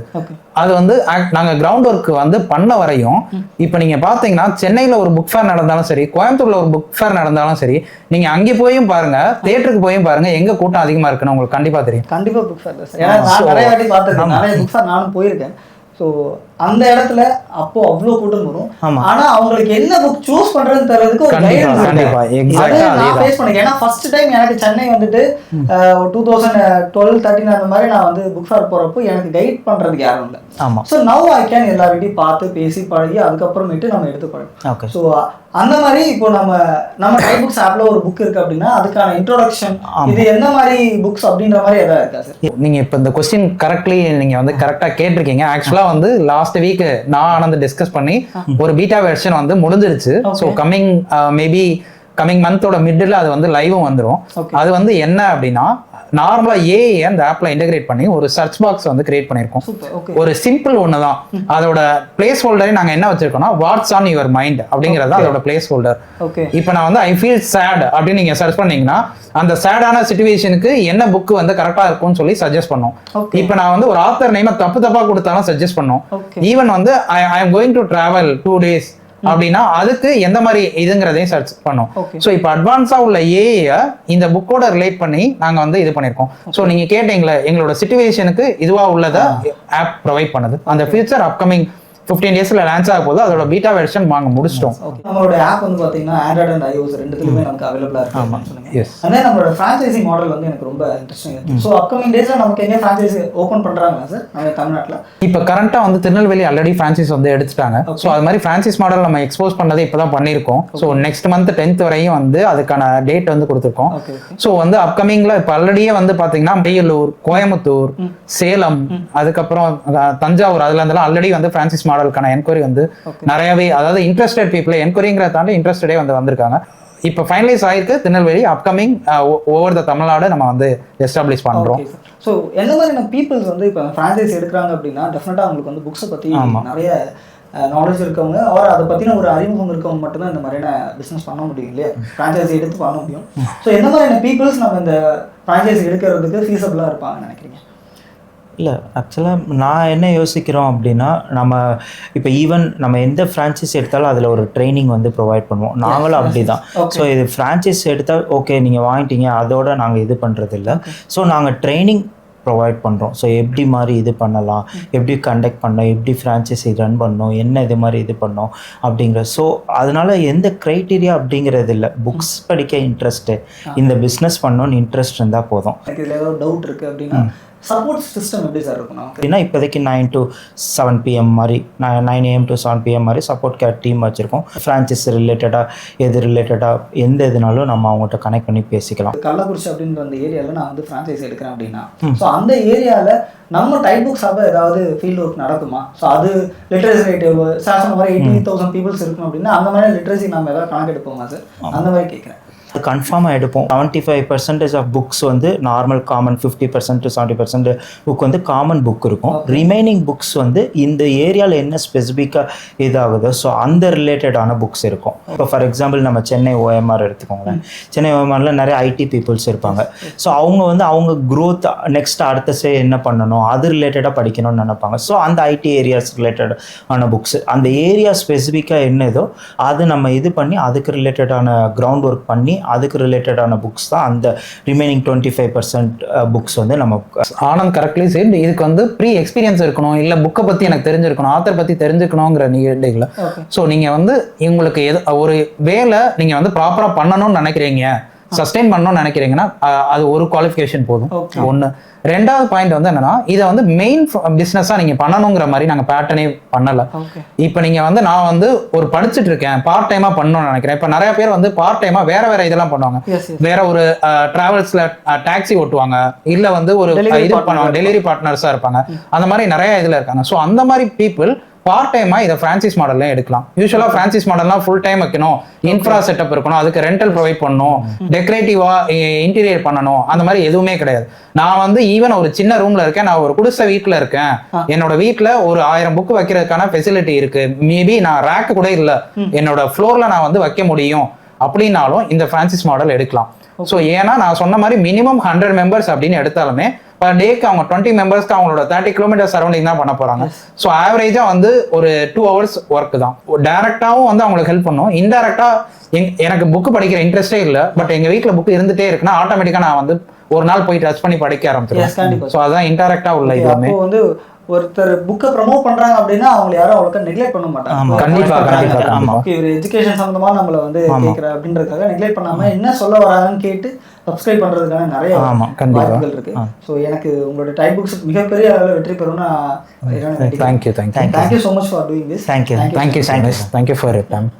அது வந்து நாங்க கிரவுண்ட் ஒர்க் வந்து பண்ண வரையும் இப்ப நீங்க பாத்தீங்கன்னா சென்னையில ஒரு புக் ஃபேர் நடந்தாலும் சரி, கோயம்புத்தூர்ல ஒரு புக் ஃபேர் நடந்தாலும் சரி, நீங்க அங்கே போயும் பாருங்க, தியேட்டருக்கு போயும் பாருங்க, எங்க கூட்டம் அதிகமா இருக்குன்னு உங்களுக்கு கண்டிப்பா தெரியும். கண்டிப்பா புக் ஃபேர் நிறைய வாட்டி பார்த்துருக்கேன், நிறைய புக் ஃபேர் நானும் போயிருக்கேன். ஸோ அந்த இடத்துல அப்போ அவ்வளோ கூட்டம் வரும். ஆனா அவங்களுக்கு என்ன புக் சூஸ் பண்றதுன்னு தரதுக்கு ஒரு கைடன்ஸ் நான் ஃபேஸ் பண்ணிருக்கேன். ஏன்னா ஃபர்ஸ்ட் டைம் எனக்கு சென்னை வந்துட்டு 2012-13 அந்த மாதிரி நான் வந்து புக் ஃபேர் போறப்போ எனக்கு கைட் பண்றதுக்கு யாரும் இல்லை. ஸோ நவ் ஐ கேன் எல்லார்கிட்டையும் பார்த்து பேசி பழகி அதுக்கப்புறமேட்டு நம்ம எடுத்து பழகும். ஸோ அந்த மாதிரி இப்போ நம்ம டைப் புக்ஸ் ஆப்ல ஒரு புக் இருக்கு அப்படின்னா அதுக்கான இன்ட்ரோடக்ஷன் இது என்ன மாதிரி புக்ஸ் அப்படின்ற மாதிரி எதாவது இருக்கா சார்? நீங்க இப்போ இந்த கொஸ்டின் கரெக்ட்லி நீங்க வந்து கரெக்டா கேட்டிருக்கீங்க. ஆக்சுவலா வந்து லாஸ்ட் வீக் நான் ஆனந்த் டிஸ்கஸ் பண்ணி ஒரு பீட்டா வெர்ஷன் வந்து முடிஞ்சிருச்சு. ஸோ மேபி கமிங் மந்தோட மிடில் அது வந்து லைவும் வந்துடும். அது வந்து என்ன அப்படின்னா நார்மலா ஏஐ அந்த ஆப்ல இன்டகிரேட் பண்ணி ஒரு சர்ச் பாக்ஸ் வந்து கிரியேட் பண்ணிருக்கோம். ஒரு சிம்பிள் ஒண்ணுதான். அதோட பிளேஸ் ஹோல்டரை நாங்க என்ன வச்சிருக்கோம்னா வாட்ஸ் ஆன் யுவர் மைண்ட் அப்படிங்கறது அதோட பிளேஸ் ஹோல்டர். இப்போ நான் வந்து ஐ ஃபீல் சேட் அப்படின்னு நீங்க சர்ச் பண்ணீங்கன்னா அந்த சேடான சிச்சுவேஷனுக்கு என்ன புக் வந்து கரெக்டா இருக்கும்னு சொல்லி சஜஸ்ட் பண்ணோம். இப்போ நான் வந்து ஒரு ஆத்தர் நேம தப்பா கொடுத்தாலும் சஜஸ்ட் பண்ணோம். ஈவன் வந்து I am going to travel 2 days அப்படின்னா அதுக்கு எந்த மாதிரி இதுங்கிறதையும் சர்ச் பண்ணோம். ஸோ இப்போ அட்வான்ஸா உள்ள ஏஐ இந்த புக்கோட ரிலேட் பண்ணி நாங்க வந்து இது பண்ணிருக்கோம். ஸோ நீங்க கேட்டீங்களா எங்களோட சிச்சுவேஷனுக்கு இதுவா உள்ளதை ஆப் ப்ரொவைட் பண்ணுது. அந்த ஃபியூச்சர் அப்கமிங் 15 daysல லான்ச் ஆக போது அதோட பீட்டா வெர்ஷன் வாங்க முடிச்சிட்டோம். நம்மளோட ஆப் வந்து பாத்தீங்கன்னா ஆண்ட்ராய்டு அண்ட் iOS ரெண்டுத்துலயுமே நமக்கு அவைலபிளா இருக்கு. ஆமா சொல்லுங்க. எஸ். அதே நம்மளோட ஃபிரான்ச்சைசி மாடல் வந்து எனக்கு ரொம்ப இன்ட்ரஸ்டிங்கா இருக்கு. சோ அப்கமிங் டேஸ்ல நமக்கு எங்க ஃபிரான்ச்சைசி ஓபன் பண்றாங்களா சார் நம்ம தமிழ்நாட்டுல? இப்போ கரண்டா வந்து திருநெல்வேலி ஆல்ரெடி ஃபிரான்ச்சைஸ் வந்து எடுத்துட்டாங்க. சோ அது மாதிரி ஃபிரான்ச்சைஸ் மாடல் நம்ம எக்ஸ்போஸ் பண்ணதை இப்பதான் பண்ணிருக்கோம். சோ நெக்ஸ்ட் மந்த் 10th வரையும் வந்து அதுக்கான டேட் வந்து கொடுத்துருக்கோம். சோ வந்து அப்கமிங்ல இப்போ ஆல்ரெடியே வந்து பாத்தீங்கன்னா வேலூர், கோயம்புத்தூர், சேலம், அதுக்கப்புறம் தஞ்சாவூர் அதுல இருந்தெல்லாம் ஆல்ரெடி வந்து ஃபிரான்ச்சைஸ் மாடலுக்கான என்கொயரி வந்து நிறையவே, அதாவது இன்ட்ரெஸ்டட் பீப்புள் என்கொயரிங்கிற தாண்டி இன்ட்ரெஸ்டடே வந்து வந்திருக்காங்க. இப்போ ஃபைனலைஸ் ஆயிருக்கு Tirunelveli. Upcoming over the Tamil Nadu நம்ம வந்து எஸ்டாப்ளிஷ் பண்ணுறோம். ஸோ என்ன மாதிரியான பீப்புள்ஸ் வந்து இப்போ ஃப்ரான்ச்சைஸ் எடுக்கிறாங்க அப்படின்னா டெஃபினட்டாக அவங்களுக்கு வந்து புக்ஸை பற்றி நிறைய நாலேஜ் இருக்கவங்க ஆர் அதை பற்றின ஒரு அறிமுகம் இருக்கவங்க மட்டும்தான் இந்த மாதிரியான பிஸ்னஸ் பண்ண முடியும் இல்லையா, ஃப்ரான்ச்சைஸி எடுத்து பண்ண முடியும். ஸோ எந்த மாதிரியான பீப்புள்ஸ் நம்ம இந்த ஃப்ரான்ச்சைஸி எடுக்கிறதுக்கு ஃபீஸபிளாக இருப்பாங்கன்னு நினைக்கிறீங்க? இல்லை, ஆக்சுவலாக நான் என்ன யோசிக்கிறோம் அப்படின்னா, நம்ம இப்போ ஈவன் நம்ம எந்த ஃப்ரான்ச்சைஸ் எடுத்தாலும் அதில் ஒரு ட்ரைனிங் வந்து ப்ரொவைட் பண்ணுவோம். நாங்களும் அப்படி தான். ஸோ இது ஃப்ரான்ச்சைஸ் எடுத்தால் ஓகே நீங்கள் வாங்கிட்டீங்க அதோட நாங்கள் இது பண்ணுறதில்ல. ஸோ நாங்கள் ட்ரைனிங் ப்ரொவைட் பண்ணுறோம். ஸோ எப்படி மாதிரி இது பண்ணலாம், எப்படி கண்டக்ட் பண்ணோம், எப்படி ஃப்ரான்ச்சைஸி ரன் பண்ணோம், என்ன இது மாதிரி இது பண்ணோம் அப்படிங்கிற. ஸோ அதனால் எந்த க்ரைட்டீரியா அப்படிங்கிறது இல்லை. புக்ஸ் படிக்க இன்ட்ரெஸ்ட்டு, இந்த பிஸ்னஸ் பண்ணோன்னு இன்ட்ரெஸ்ட் இருந்தால் போதும். எனக்கு இதில் ஏதாவது டவுட் இருக்குது அப்படின்னா சப்போர்ட் சிஸ்டம் எப்படி சார் இருக்கணும் அப்படின்னா இப்போதைக்கு 9 to 7 PM மாதிரி 9 AM to 7 PM மாதிரி சப்போர்ட் கேர் டீம் வச்சுருக்கோம். ஃப்ரான்ச்சைஸ் ரிலேட்டடாக எது ரிலேட்டடாக எந்த இதுனாலும் நம்ம அவங்கள்ட்ட கனெக்ட் பண்ணி பேசிக்கலாம். கள்ளக்குறிச்சி அப்படின்ற அந்த ஏரியாவில் நான் வந்து ஃப்ரான்ச்சைஸ் எடுக்கிறேன் அப்படின்னா ஸோ அந்த ஏரியாவில் நம்ம டைப் புக்ஸாக ஏதாவது ஃபீல்டு ஒர்க் நடக்குமா? ஸோ அது லிட்ரேசி ரேட் எவ்வளோ சார் சொன்ன மாதிரி 80,000 பீப்புள்ஸ் இருக்கணும் அப்படின்னா அந்த மாதிரி லிட்ரேசி நம்ம ஏதாவது கணக்கு எடுப்போமா சார்? அந்த மாதிரி கேட்குறேன். கன்ஃபார்மாக எடுப்போம். 75% ஆஃப் புக்ஸ் வந்து நார்மல் காமன், 50% to 70% புக் வந்து காமன் புக் இருக்கும். ரிமைனிங் புக்ஸ் வந்து இந்த ஏரியாவில் என்ன ஸ்பெசிஃபிக்காக இதாகுதோ ஸோ அந்த ரிலேட்டடான புக்ஸ் இருக்கும். இப்போ ஃபார் எக்ஸாம்பிள் நம்ம சென்னை OMR எடுத்துக்கோங்களேன். சென்னை OMRல நிறைய ஐடி பீப்புள்ஸ் இருப்பாங்க. ஸோ அவங்க வந்து அவங்க க்ரோத் நெக்ஸ்ட் அடுத்த என்ன பண்ணணும் அது ரிலேட்டடாக படிக்கணும்னு நினைப்பாங்க. ஸோ அந்த ஐடி ஏரியாஸ் ரிலேட்டடான புக்ஸ், அந்த ஏரியா ஸ்பெசிஃபிக்காக என்னதோ அது நம்ம இது பண்ணி அதுக்கு ரிலேட்டடான கிரவுண்ட் ஒர்க் பண்ணி அதுக்கு ரிலேட்டடான புக்ஸ் தான் அந்த ரிமைனிங் 25% புக்ஸ் வந்து நம்ம. Anand correctly said. இதுக்கு வந்து ப்ரீ எக்ஸ்பீரியன்ஸ் இருக்கணும், இல்லை புக்கை பற்றி எனக்கு தெரிஞ்சிருக்கணும், ஆத்தர் பற்றி தெரிஞ்சுக்கணுங்கிற நீங்க. ஸோ நீங்கள் வந்து உங்களுக்கு ஒரு வேலை நீங்கள் வந்து ப்ராப்பராக பண்ணணும்னு நினைக்கிறீங்க, சஸ்டெயின் பண்ணணும்னு நினைக்கிறீங்கன்னா அது ஒரு குவாலிஃபிகேஷன் போதும். ஒன்று. ரெண்டாவது பாயிண்ட் வந்து என்னன்னா, இதை வந்து மெயின் பிஸ்னஸாக நீங்கள் பண்ணணுங்கிற மாதிரி நாங்கள் பேட்டர்னே பண்ணலை. இப்போ நீங்கள் வந்து நான் வந்து ஒரு படிச்சுட்டு இருக்கேன், பார்ட் டைமாக பண்ணணும்னு நினைக்கிறேன். இப்போ நிறைய பேர் வந்து பார்ட் டைமாக வேற இதெல்லாம் பண்ணுவாங்க. வேற ஒரு டிராவல்ஸில் டாக்ஸி ஓட்டுவாங்க, இல்லை வந்து ஒரு இது பண்ணுவாங்க, டெலிவரி பார்ட்னர்ஸாக இருப்பாங்க. அந்த மாதிரி நிறைய இதில் இருக்காங்க. ஸோ அந்த மாதிரி பீப்புள் பார்ட் டைமாக இதை ஃப்ரான்ச்சைஸ் மாடல்ல எடுக்கலாம். யூஸ்வலாக ஃப்ரான்ச்சைஸ் மாடல்லாம் ஃபுல் டைம் வைக்கணும், இன்ஃப்ரா செட்டப் இருக்கணும், அதுக்கு ரெண்டல் ப்ரொவைட் பண்ணணும், டெக்கரேட்டிவா இன்டீரியர் பண்ணணும், அந்த மாதிரி எதுவுமே கிடையாது. நான் வந்து ஈவன் ஒரு சின்ன ரூம்ல இருக்கேன், நான் ஒரு குடிசை வீட்டில் இருக்கேன், என்னோட வீட்டில் ஒரு 1000 புக் வைக்கிறதுக்கான ஃபெசிலிட்டி இருக்கு, மேபி நான் ரேக்கு கூட இல்லை, என்னோட ஃப்ளோர்ல நான் வந்து வைக்க முடியும் அப்படின்னாலும் இந்த ஃப்ரான்ச்சைஸ் மாடல் எடுக்கலாம். ஸோ ஏன்னா நான் சொன்ன மாதிரி மினிமம் 100 மெம்பர்ஸ் அப்படின்னு எடுத்தாலுமே பர் டேக்கு அவங்க 20 மெம்பர்ஸ்க்கு அவங்களோட 30 கிலோமீட்டர் சரௌண்டிங் தான் பண்ண போறாங்க. ஸோ ஆவரேஜா வந்து ஒரு 2 hours ஒர்க் தான். டைரக்டாவும் வந்து அவங்களுக்கு ஹெல்ப் பண்ணும், இன்டைரக்டா எனக்கு புக் படிக்கிற இன்ட்ரெஸ்டே இல்லை, பட் எங்க வீட்டில் புக் இருந்துட்டே இருக்குன்னா ஆட்டோமேட்டிக்கா நான் வந்து ஒரு நாள் போய் டச் பண்ணி படிக்க ஆரம்பிச்சிருவேன். ஸோ அதான் இன்டைரக்டா உள்ள இதுவுமே. வந்து ஒருத்தர் புக்கை ப்ரமோட் பண்றாங்க அப்படின்னா அவங்க யாரும் அவ்வளோக்கா நெக்லெக்ட் பண்ண மாட்டாங்க. கண்டிப்பா ஒரு எஜுகேஷன் சம்பந்தமா நம்மள வந்து கேட்கிற அப்படின்றதுக்காக நெக்லெக்ட் பண்ணாம என்ன சொல்ல வராங்கன்னு கேட்டு சப்ஸ்கிரைப் பண்றதுக்கான நிறைய வாய்ப்புகள் இருக்கு. ஸோ எனக்கு உங்களோட டைப் புக்ஸ் மிகப்பெரிய அளவில் வெற்றி பெறும்னா thank you so much for doing this. Thank you for your time.